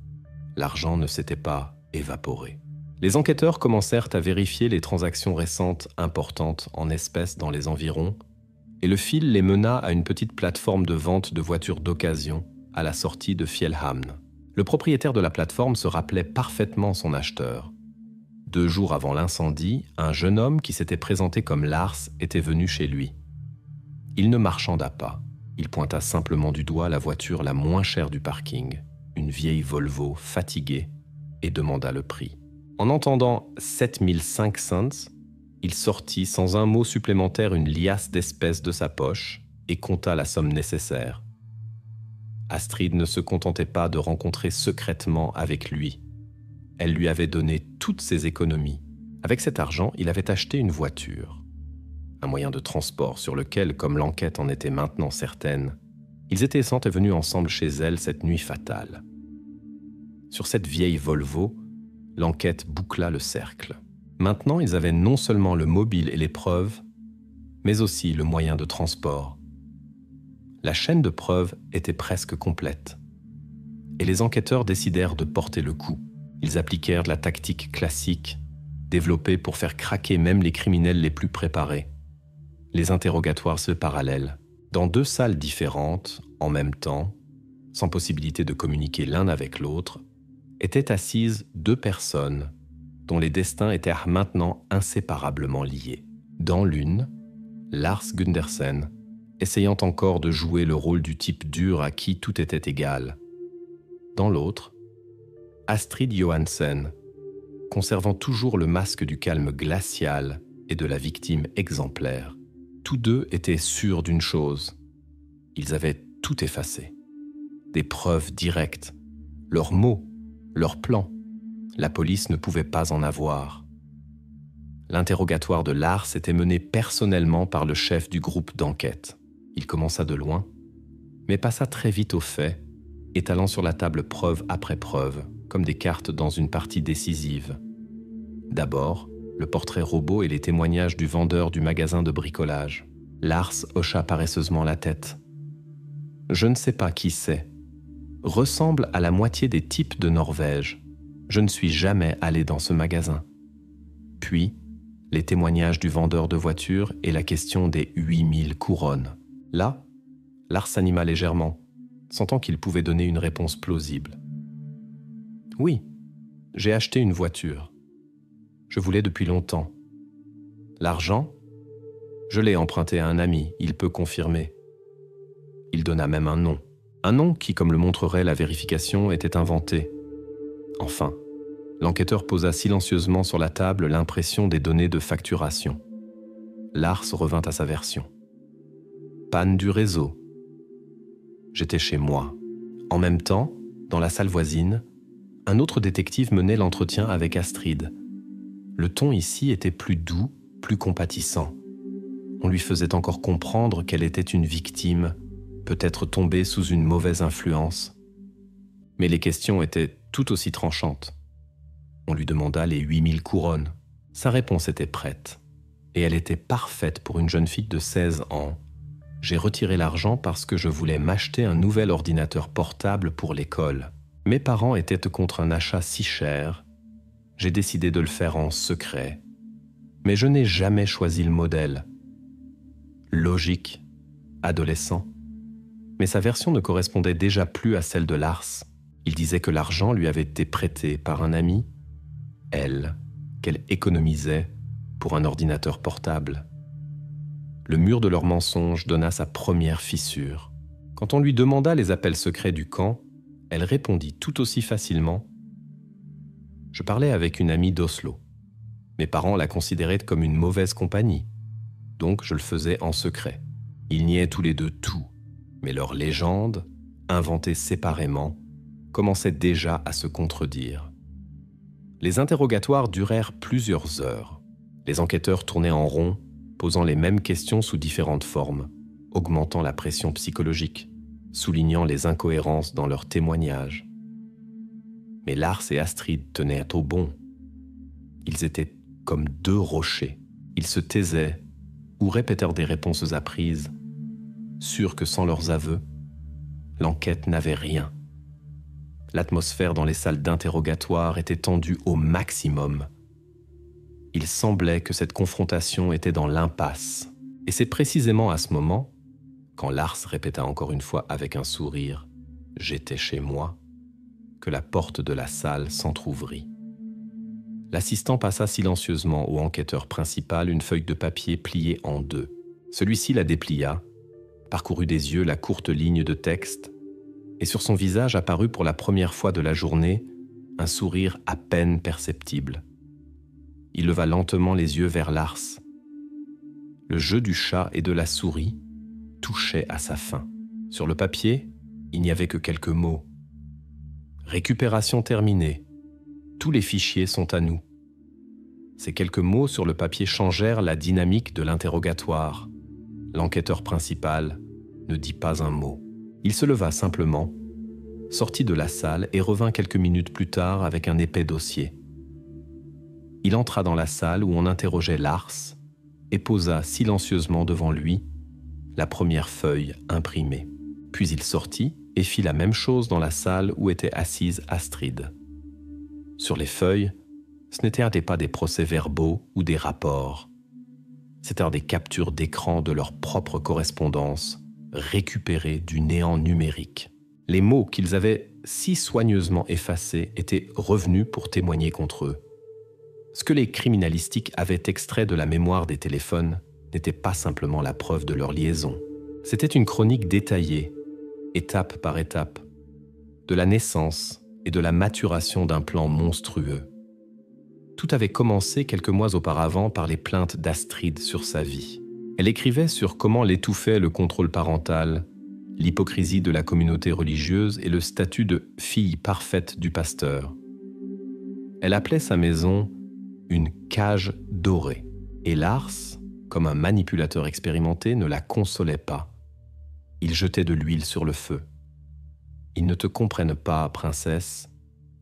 L'argent ne s'était pas évaporé. Les enquêteurs commencèrent à vérifier les transactions récentes importantes en espèces dans les environs, et le fil les mena à une petite plateforme de vente de voitures d'occasion à la sortie de Fjellhamn. Le propriétaire de la plateforme se rappelait parfaitement son acheteur. 2 jours avant l'incendie, un jeune homme qui s'était présenté comme Lars était venu chez lui. Il ne marchanda pas. Il pointa simplement du doigt la voiture la moins chère du parking, une vieille Volvo fatiguée, et demanda le prix. En entendant 7500 cents, il sortit sans un mot supplémentaire une liasse d'espèces de sa poche et compta la somme nécessaire. Astrid ne se contentait pas de rencontrer secrètement avec lui. Elle lui avait donné toutes ses économies. Avec cet argent, il avait acheté une voiture. Un moyen de transport sur lequel, comme l'enquête en était maintenant certaine, ils étaient sans et venus ensemble chez elle cette nuit fatale. Sur cette vieille Volvo, l'enquête boucla le cercle. Maintenant, ils avaient non seulement le mobile et les preuves, mais aussi le moyen de transport. La chaîne de preuves était presque complète. Et les enquêteurs décidèrent de porter le coup. Ils appliquèrent de la tactique classique, développée pour faire craquer même les criminels les plus préparés. Les interrogatoires se parallèlent, dans 2 salles différentes, en même temps, sans possibilité de communiquer l'un avec l'autre, étaient assises 2 personnes dont les destins étaient maintenant inséparablement liés. Dans l'une, Lars Gundersen, essayant encore de jouer le rôle du type dur à qui tout était égal. Dans l'autre, Astrid Johansen, conservant toujours le masque du calme glacial et de la victime exemplaire. Tous 2 étaient sûrs d'une chose. Ils avaient tout effacé. Des preuves directes, leurs mots, leurs plans. La police ne pouvait pas en avoir. L'interrogatoire de Lars était mené personnellement par le chef du groupe d'enquête. Il commença de loin, mais passa très vite aux faits, étalant sur la table preuve après preuve, comme des cartes dans une partie décisive. D'abord, le portrait robot et les témoignages du vendeur du magasin de bricolage. Lars hocha paresseusement la tête. Je ne sais pas qui c'est. Ressemble à la moitié des types de Norvège. Je ne suis jamais allé dans ce magasin. Puis, les témoignages du vendeur de voitures et la question des 8000 couronnes. Là, Lars s'anima légèrement, sentant qu'il pouvait donner une réponse plausible. « Oui, j'ai acheté une voiture. Je voulais depuis longtemps. L'argent, je l'ai emprunté à un ami, il peut confirmer. Il donna même un nom qui, comme le montrerait la vérification, était inventé. Enfin, l'enquêteur posa silencieusement sur la table l'impression des données de facturation. Lars revint à sa version. Panne du réseau. J'étais chez moi. En même temps, dans la salle voisine, un autre détective menait l'entretien avec Astrid. Le ton ici était plus doux, plus compatissant. On lui faisait encore comprendre qu'elle était une victime, peut-être tombée sous une mauvaise influence. Mais les questions étaient tout aussi tranchantes. On lui demanda les 8000 couronnes. Sa réponse était prête. Et elle était parfaite pour une jeune fille de 16 ans. J'ai retiré l'argent parce que je voulais m'acheter un nouvel ordinateur portable pour l'école. Mes parents étaient contre un achat si cher. J'ai décidé de le faire en secret. Mais je n'ai jamais choisi le modèle. Logique, adolescent. Mais sa version ne correspondait déjà plus à celle de Lars. Il disait que l'argent lui avait été prêté par un ami, elle, qu'elle économisait pour un ordinateur portable. Le mur de leurs mensonges donna sa première fissure. Quand on lui demanda les appels secrets du camp, elle répondit tout aussi facilement « Je parlais avec une amie d'Oslo. Mes parents la considéraient comme une mauvaise compagnie, donc je le faisais en secret. Ils niaient tous les deux tout, mais leurs légendes, inventées séparément, commençaient déjà à se contredire. Les interrogatoires durèrent plusieurs heures. Les enquêteurs tournaient en rond, posant les mêmes questions sous différentes formes, augmentant la pression psychologique, soulignant les incohérences dans leurs témoignages. Mais Lars et Astrid tenaient au bon. Ils étaient comme deux rochers. Ils se taisaient ou répétèrent des réponses apprises, sûrs que sans leurs aveux, l'enquête n'avait rien. L'atmosphère dans les salles d'interrogatoire était tendue au maximum. Il semblait que cette confrontation était dans l'impasse. Et c'est précisément à ce moment, quand Lars répéta encore une fois avec un sourire « J'étais chez moi », que la porte de la salle s'entr'ouvrit. L'assistant passa silencieusement au enquêteur principal une feuille de papier pliée en deux. Celui-ci la déplia, parcourut des yeux la courte ligne de texte, et sur son visage apparut pour la première fois de la journée un sourire à peine perceptible. Il leva lentement les yeux vers Lars. Le jeu du chat et de la souris touchait à sa fin. Sur le papier, il n'y avait que quelques mots. « Récupération terminée. Tous les fichiers sont à nous. » Ces quelques mots sur le papier changèrent la dynamique de l'interrogatoire. L'enquêteur principal ne dit pas un mot. Il se leva simplement, sortit de la salle et revint quelques minutes plus tard avec un épais dossier. Il entra dans la salle où on interrogeait Lars et posa silencieusement devant lui la première feuille imprimée. Puis il sortit et fit la même chose dans la salle où était assise Astrid. Sur les feuilles, ce n'étaient pas des procès-verbaux ou des rapports. C'étaient des captures d'écran de leur propre correspondance, récupérées du néant numérique. Les mots qu'ils avaient si soigneusement effacés étaient revenus pour témoigner contre eux. Ce que les criminalistiques avaient extrait de la mémoire des téléphones n'était pas simplement la preuve de leur liaison. C'était une chronique détaillée, étape par étape, de la naissance et de la maturation d'un plan monstrueux. Tout avait commencé quelques mois auparavant par les plaintes d'Astrid sur sa vie. Elle écrivait sur comment l'étouffait le contrôle parental, l'hypocrisie de la communauté religieuse et le statut de fille parfaite du pasteur. Elle appelait sa maison une cage dorée. Et Lars, comme un manipulateur expérimenté, ne la consolait pas. Il jetait de l'huile sur le feu. Ils ne te comprennent pas, princesse.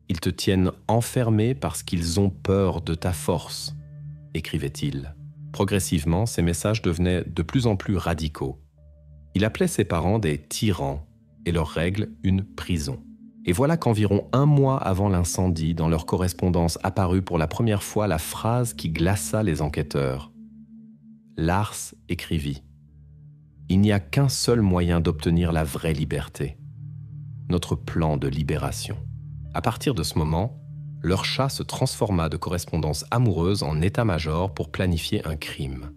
Ils te tiennent enfermée parce qu'ils ont peur de ta force, écrivait-il. Progressivement, ces messages devenaient de plus en plus radicaux. Il appelait ses parents des tyrans et leurs règles une prison. Et voilà qu'environ 1 mois avant l'incendie, dans leur correspondance apparut pour la première fois la phrase qui glaça les enquêteurs. Lars écrivit « Il n'y a qu'un seul moyen d'obtenir la vraie liberté. Notre plan de libération. » À partir de ce moment, leur chat se transforma de correspondance amoureuse en état-major pour planifier un crime.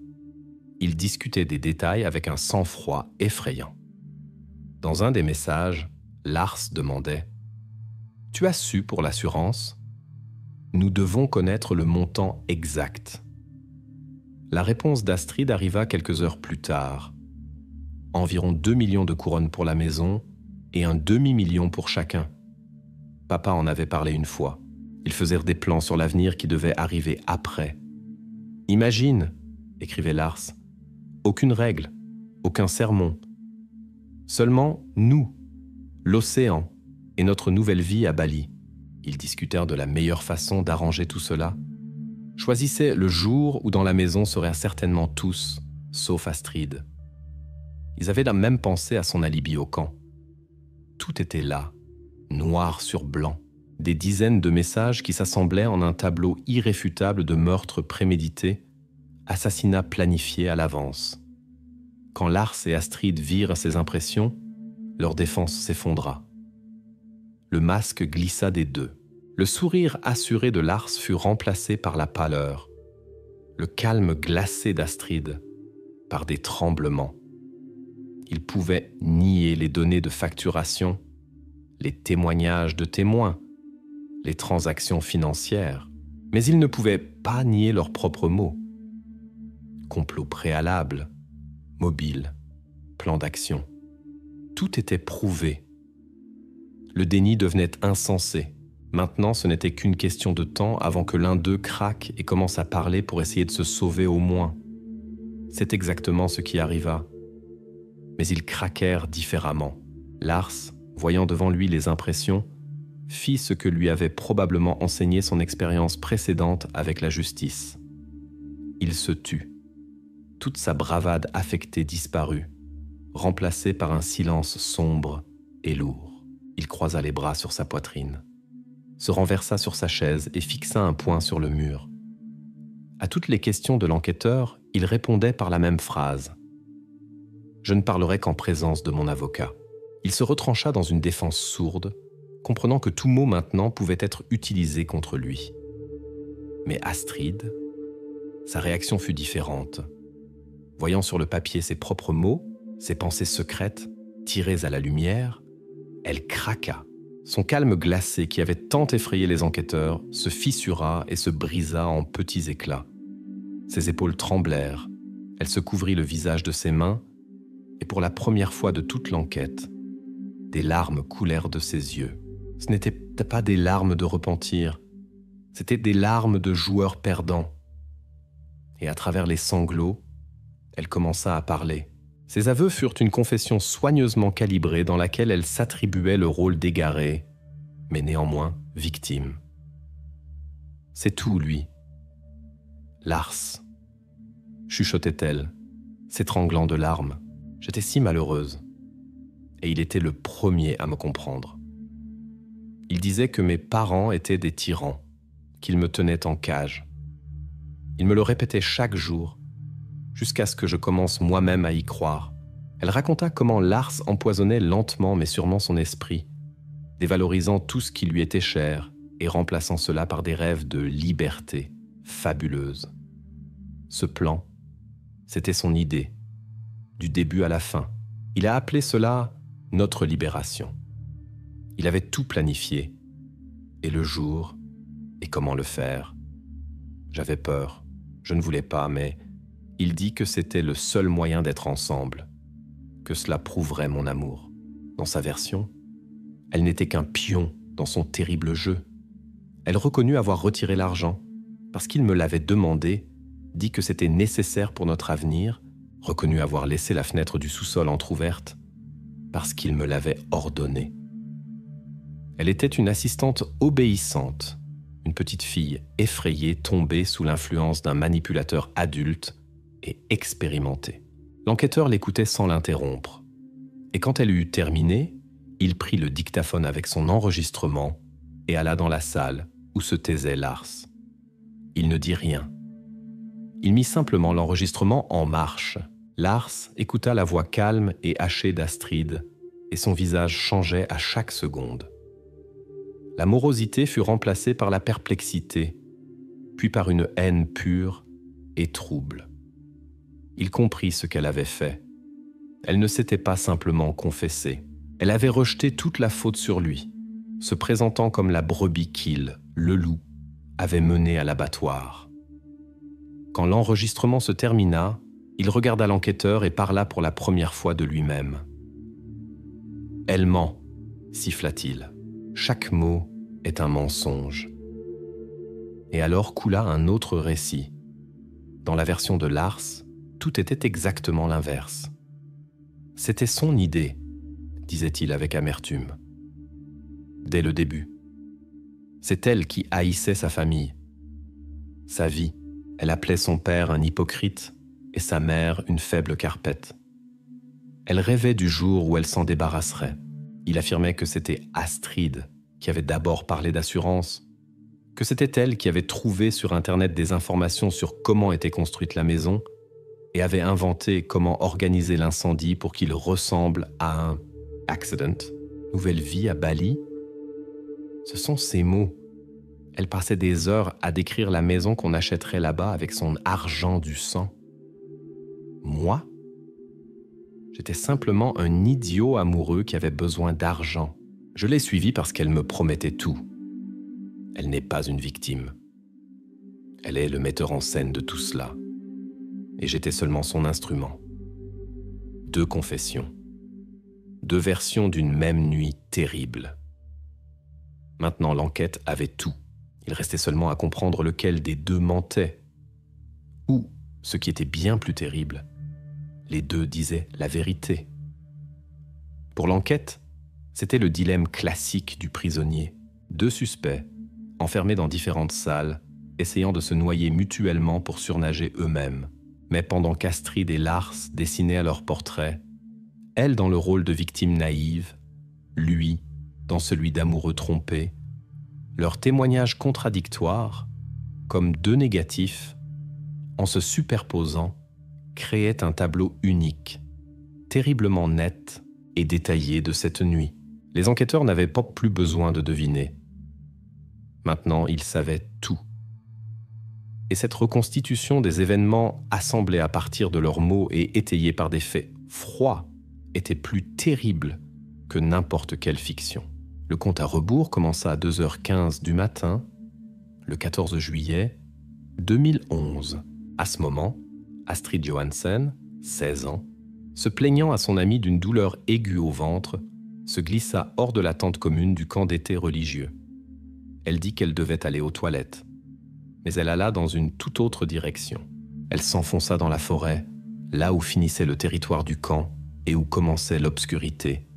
Ils discutaient des détails avec un sang-froid effrayant. Dans un des messages, Lars demandait « Tu as su pour l'assurance ? Nous devons connaître le montant exact. » La réponse d'Astrid arriva quelques heures plus tard. Environ 2 millions de couronnes pour la maison et un demi-million pour chacun. Papa en avait parlé une fois. Ils faisaient des plans sur l'avenir qui devait arriver après. « Imagine, » écrivait Lars, « aucune règle, aucun sermon. Seulement nous, l'océan et notre nouvelle vie à Bali. » Ils discutèrent de la meilleure façon d'arranger tout cela. Choisissaient le jour où dans la maison seraient certainement tous, sauf Astrid. Ils avaient la même pensée à son alibi au camp. Tout était là, noir sur blanc, des dizaines de messages qui s'assemblaient en un tableau irréfutable de meurtres prémédités, assassinats planifiés à l'avance. Quand Lars et Astrid virent ces impressions, leur défense s'effondra. Le masque glissa des deux. Le sourire assuré de Lars fut remplacé par la pâleur. Le calme glacé d'Astrid par des tremblements. Il pouvait nier les données de facturation, les témoignages de témoins, les transactions financières, mais il ne pouvait pas nier leurs propres mots. Complot préalable, mobile, plan d'action. Tout était prouvé. Le déni devenait insensé. Maintenant, ce n'était qu'une question de temps avant que l'un d'eux craque et commence à parler pour essayer de se sauver au moins. C'est exactement ce qui arriva. Mais ils craquèrent différemment. Lars, voyant devant lui les impressions, fit ce que lui avait probablement enseigné son expérience précédente avec la justice. Il se tut. Toute sa bravade affectée disparut, remplacée par un silence sombre et lourd. Il croisa les bras sur sa poitrine, se renversa sur sa chaise et fixa un poing sur le mur. À toutes les questions de l'enquêteur, il répondait par la même phrase. « Je ne parlerai qu'en présence de mon avocat. » Il se retrancha dans une défense sourde, comprenant que tout mot maintenant pouvait être utilisé contre lui. Mais Astrid, sa réaction fut différente. Voyant sur le papier ses propres mots, ses pensées secrètes, tirées à la lumière, elle craqua. Son calme glacé qui avait tant effrayé les enquêteurs se fissura et se brisa en petits éclats. Ses épaules tremblèrent, elle se couvrit le visage de ses mains, et pour la première fois de toute l'enquête, des larmes coulèrent de ses yeux. Ce n'étaient pas des larmes de repentir, c'étaient des larmes de joueurs perdants. Et à travers les sanglots, elle commença à parler. Ses aveux furent une confession soigneusement calibrée dans laquelle elle s'attribuait le rôle d'égaré, mais néanmoins victime. C'est tout, lui. Lars, chuchotait-elle, s'étranglant de larmes. J'étais si malheureuse. Et il était le premier à me comprendre. Il disait que mes parents étaient des tyrans, qu'ils me tenaient en cage. Il me le répétait chaque jour, jusqu'à ce que je commence moi-même à y croire. Elle raconta comment Lars empoisonnait lentement mais sûrement son esprit, dévalorisant tout ce qui lui était cher et remplaçant cela par des rêves de liberté fabuleuse. Ce plan, c'était son idée, du début à la fin. Il a appelé cela « notre libération ». Il avait tout planifié, et le jour, et comment le faire. J'avais peur, je ne voulais pas, mais il dit que c'était le seul moyen d'être ensemble, que cela prouverait mon amour. Dans sa version, elle n'était qu'un pion dans son terrible jeu. Elle reconnut avoir retiré l'argent, parce qu'il me l'avait demandé, dit que c'était nécessaire pour notre avenir, reconnut avoir laissé la fenêtre du sous-sol entr'ouverte, parce qu'il me l'avait ordonné. Elle était une assistante obéissante, une petite fille effrayée tombée sous l'influence d'un manipulateur adulte et expérimenté. L'enquêteur l'écoutait sans l'interrompre. Et quand elle eut terminé, Il prit le dictaphone avec son enregistrement et alla dans la salle où se taisait Lars. Il ne dit rien. Il mit simplement l'enregistrement en marche. Lars écouta la voix calme et hachée d'Astrid et son visage changeait à chaque seconde. La morosité fut remplacée par la perplexité, puis par une haine pure et trouble. Il comprit ce qu'elle avait fait. Elle ne s'était pas simplement confessée. Elle avait rejeté toute la faute sur lui, se présentant comme la brebis qu'il, le loup, avait menée à l'abattoir. Quand l'enregistrement se termina, il regarda l'enquêteur et parla pour la première fois de lui-même. « Elle ment », siffla-t-il. « Chaque mot est un mensonge. » Et alors coula un autre récit. Dans la version de Lars, tout était exactement l'inverse. C'était son idée, disait-il avec amertume. Dès le début. C'est elle qui haïssait sa famille. Sa vie, elle appelait son père un hypocrite et sa mère une faible carpette. Elle rêvait du jour où elle s'en débarrasserait. Il affirmait que c'était Astrid qui avait d'abord parlé d'assurance, que c'était elle qui avait trouvé sur Internet des informations sur comment était construite la maison et avait inventé comment organiser l'incendie pour qu'il ressemble à un « accident », nouvelle vie à Bali. Ce sont ces mots. Elle passait des heures à décrire la maison qu'on achèterait là-bas avec son argent du sang. Moi ? J'étais simplement un idiot amoureux qui avait besoin d'argent. Je l'ai suivie parce qu'elle me promettait tout. Elle n'est pas une victime. Elle est le metteur en scène de tout cela. Et j'étais seulement son instrument. 2 confessions. 2 versions d'une même nuit terrible. Maintenant, l'enquête avait tout. Il restait seulement à comprendre lequel des 2 mentait. Ou, ce qui était bien plus terrible, les 2 disaient la vérité. Pour l'enquête, c'était le dilemme classique du prisonnier. 2 suspects, enfermés dans différentes salles, essayant de se noyer mutuellement pour surnager eux-mêmes. Mais pendant qu'Astrid et Lars dessinaient à leur portrait, elle dans le rôle de victime naïve, lui dans celui d'amoureux trompé, leurs témoignages contradictoires, comme 2 négatifs, en se superposant, créaient un tableau unique, terriblement net et détaillé de cette nuit. Les enquêteurs n'avaient pas plus besoin de deviner. Maintenant, ils savaient tout. Et cette reconstitution des événements assemblés à partir de leurs mots et étayés par des faits froids était plus terrible que n'importe quelle fiction. Le compte à rebours commença à 2h15 du matin, le 14 juillet 2011. À ce moment, Astrid Johansen, 16 ans, se plaignant à son ami d'une douleur aiguë au ventre, se glissa hors de la tente commune du camp d'été religieux. Elle dit qu'elle devait aller aux toilettes, mais elle alla dans une toute autre direction. Elle s'enfonça dans la forêt, là où finissait le territoire du camp et où commençait l'obscurité.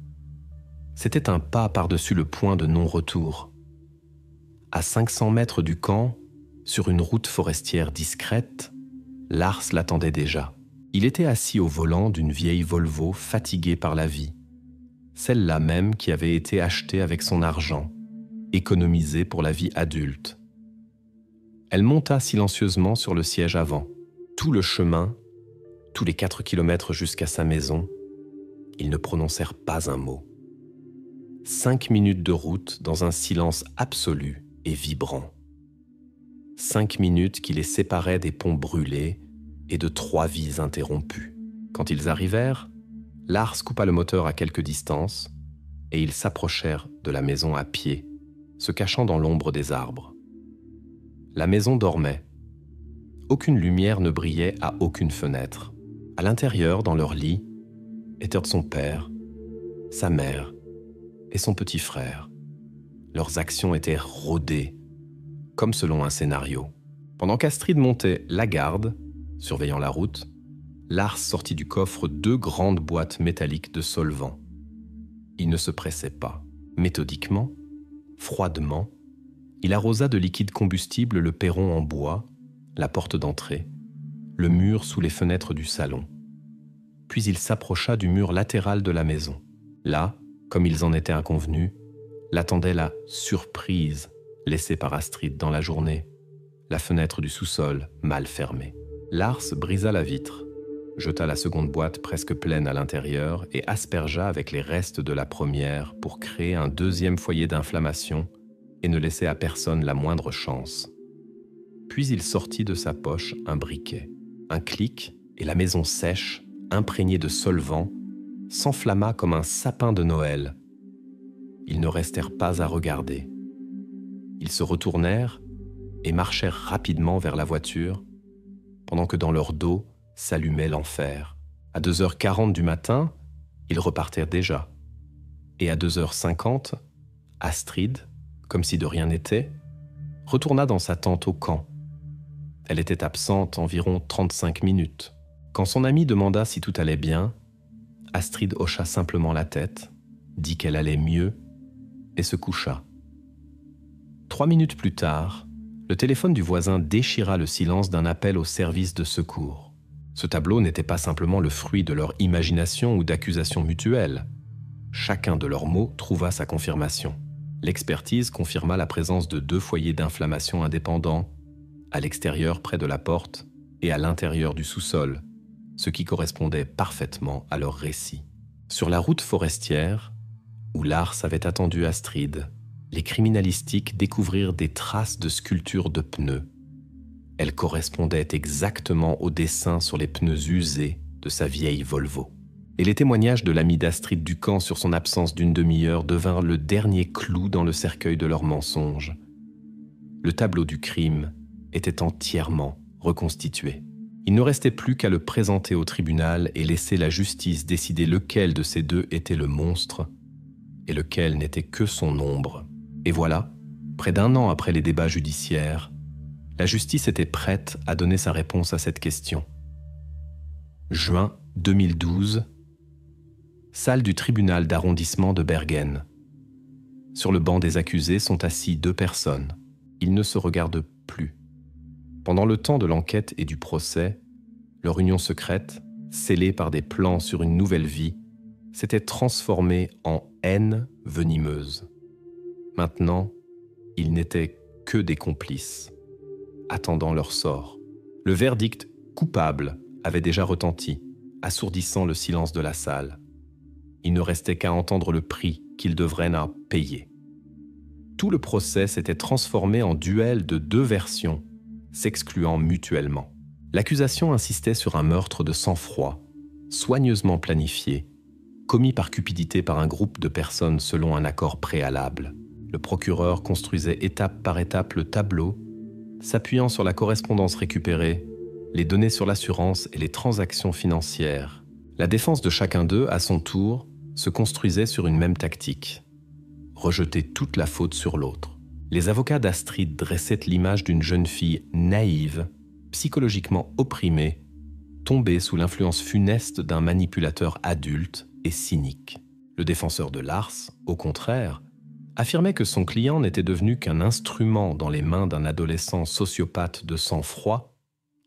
C'était un pas par-dessus le point de non-retour. À 500 mètres du camp, sur une route forestière discrète, Lars l'attendait déjà. Il était assis au volant d'une vieille Volvo fatiguée par la vie, celle-là même qui avait été achetée avec son argent, économisée pour la vie adulte. Elle monta silencieusement sur le siège avant. Tout le chemin, tous les 4 kilomètres jusqu'à sa maison, ils ne prononcèrent pas un mot. 5 minutes de route dans un silence absolu et vibrant. 5 minutes qui les séparaient des ponts brûlés et de 3 vies interrompues. Quand ils arrivèrent, Lars coupa le moteur à quelque distance et ils s'approchèrent de la maison à pied, se cachant dans l'ombre des arbres. La maison dormait. Aucune lumière ne brillait à aucune fenêtre. À l'intérieur, dans leur lit, étaient son père, sa mère et son petit frère. Leurs actions étaient rodées, comme selon un scénario. Pendant qu'Astrid montait la garde, surveillant la route, Lars sortit du coffre 2 grandes boîtes métalliques de solvant. Il ne se pressait pas. Méthodiquement, froidement, il arrosa de liquide combustible le perron en bois, la porte d'entrée, le mur sous les fenêtres du salon. Puis il s'approcha du mur latéral de la maison. Là, Comme ils en étaient inconvenus, l'attendait la surprise laissée par Astrid dans la journée, la fenêtre du sous-sol mal fermée. Lars brisa la vitre, jeta la seconde boîte presque pleine à l'intérieur et aspergea avec les restes de la première pour créer un deuxième foyer d'inflammation et ne laisser à personne la moindre chance. Puis il sortit de sa poche un briquet. Un clic et la maison sèche, imprégnée de solvant, s'enflamma comme un sapin de Noël. Ils ne restèrent pas à regarder. Ils se retournèrent et marchèrent rapidement vers la voiture, pendant que dans leur dos s'allumait l'enfer. À 2h40 du matin, ils repartirent déjà. Et à 2h50, Astrid, comme si de rien n'était, retourna dans sa tente au camp. Elle était absente environ 35 minutes. Quand son ami demanda si tout allait bien, Astrid hocha simplement la tête, dit qu'elle allait mieux et se coucha. 3 minutes plus tard, le téléphone du voisin déchira le silence d'un appel au service de secours. Ce tableau n'était pas simplement le fruit de leur imagination ou d'accusations mutuelles. Chacun de leurs mots trouva sa confirmation. L'expertise confirma la présence de 2 foyers d'inflammation indépendants, à l'extérieur près de la porte et à l'intérieur du sous-sol, ce qui correspondait parfaitement à leur récit. Sur la route forestière, où Lars avait attendu Astrid, les criminalistiques découvrirent des traces de sculptures de pneus. Elles correspondaient exactement au dessin sur les pneus usés de sa vieille Volvo. Et les témoignages de l'ami d'Astrid Ducamp sur son absence d'une demi-heure devinrent le dernier clou dans le cercueil de leurs mensonges. Le tableau du crime était entièrement reconstitué. Il ne restait plus qu'à le présenter au tribunal et laisser la justice décider lequel de ces deux était le monstre et lequel n'était que son ombre. Et voilà, près d'1 an après les débats judiciaires, la justice était prête à donner sa réponse à cette question. Juin 2012, salle du tribunal d'arrondissement de Bergen. Sur le banc des accusés sont assis 2 personnes. Ils ne se regardent plus. Pendant le temps de l'enquête et du procès, leur union secrète, scellée par des plans sur une nouvelle vie, s'était transformée en haine venimeuse. Maintenant, ils n'étaient que des complices, attendant leur sort. Le verdict coupable avait déjà retenti, assourdissant le silence de la salle. Il ne restait qu'à entendre le prix qu'ils devraient payer. Tout le procès s'était transformé en duel de 2 versions, s'excluant mutuellement. L'accusation insistait sur un meurtre de sang-froid, soigneusement planifié, commis par cupidité par un groupe de personnes selon un accord préalable. Le procureur construisait étape par étape le tableau, s'appuyant sur la correspondance récupérée, les données sur l'assurance et les transactions financières. La défense de chacun d'eux, à son tour, se construisait sur une même tactique: rejeter toute la faute sur l'autre. Les avocats d'Astrid dressaient l'image d'une jeune fille naïve, psychologiquement opprimée, tombée sous l'influence funeste d'un manipulateur adulte et cynique. Le défenseur de Lars, au contraire, affirmait que son client n'était devenu qu'un instrument dans les mains d'un adolescent sociopathe de sang-froid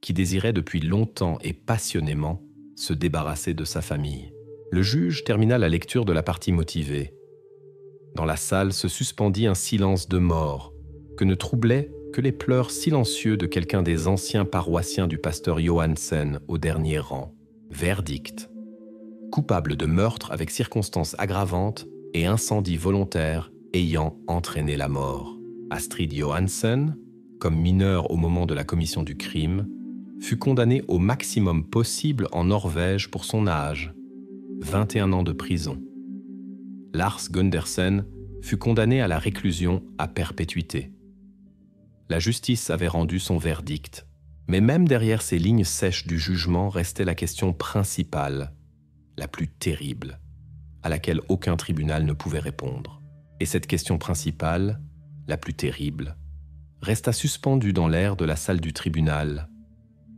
qui désirait depuis longtemps et passionnément se débarrasser de sa famille. Le juge termina la lecture de la partie motivée. Dans la salle se suspendit un silence de mort que ne troublaient que les pleurs silencieux de quelqu'un des anciens paroissiens du pasteur Johansen au dernier rang. Verdict: coupable de meurtre avec circonstances aggravantes et incendie volontaire ayant entraîné la mort. Astrid Johansen, comme mineure au moment de la commission du crime, fut condamnée au maximum possible en Norvège pour son âge, 21 ans de prison. Lars Gundersen fut condamné à la réclusion à perpétuité. La justice avait rendu son verdict, mais même derrière ces lignes sèches du jugement restait la question principale, la plus terrible, à laquelle aucun tribunal ne pouvait répondre. Et cette question principale, la plus terrible, resta suspendue dans l'air de la salle du tribunal,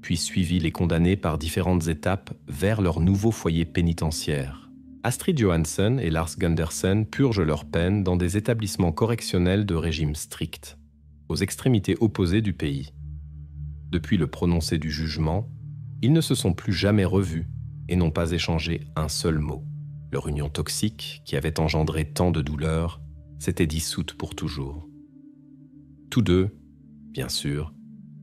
puis suivit les condamnés par différentes étapes vers leur nouveau foyer pénitentiaire. Astrid Johansen et Lars Gundersen purgent leur peine dans des établissements correctionnels de régime strict, aux extrémités opposées du pays. Depuis le prononcé du jugement, ils ne se sont plus jamais revus et n'ont pas échangé un seul mot. Leur union toxique, qui avait engendré tant de douleurs, s'était dissoute pour toujours. Tous deux, bien sûr,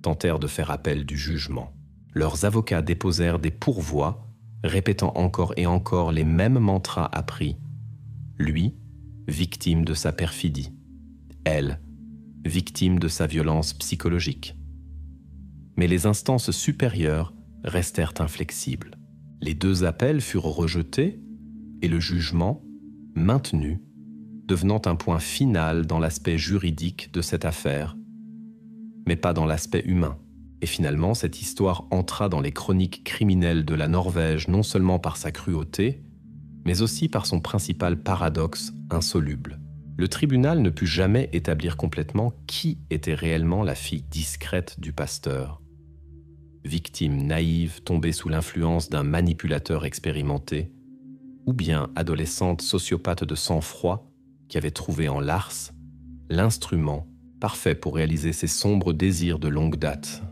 tentèrent de faire appel du jugement. Leurs avocats déposèrent des pourvois, répétant encore et encore les mêmes mantras appris. Lui, victime de sa perfidie. Elle, victime de sa violence psychologique. Mais les instances supérieures restèrent inflexibles. Les deux appels furent rejetés et le jugement, maintenu, devenant un point final dans l'aspect juridique de cette affaire, mais pas dans l'aspect humain. Et finalement, cette histoire entra dans les chroniques criminelles de la Norvège non seulement par sa cruauté, mais aussi par son principal paradoxe insoluble. Le tribunal ne put jamais établir complètement qui était réellement la fille discrète du pasteur. Victime naïve tombée sous l'influence d'un manipulateur expérimenté, ou bien adolescente sociopathe de sang-froid qui avait trouvé en Lars l'instrument parfait pour réaliser ses sombres désirs de longue date.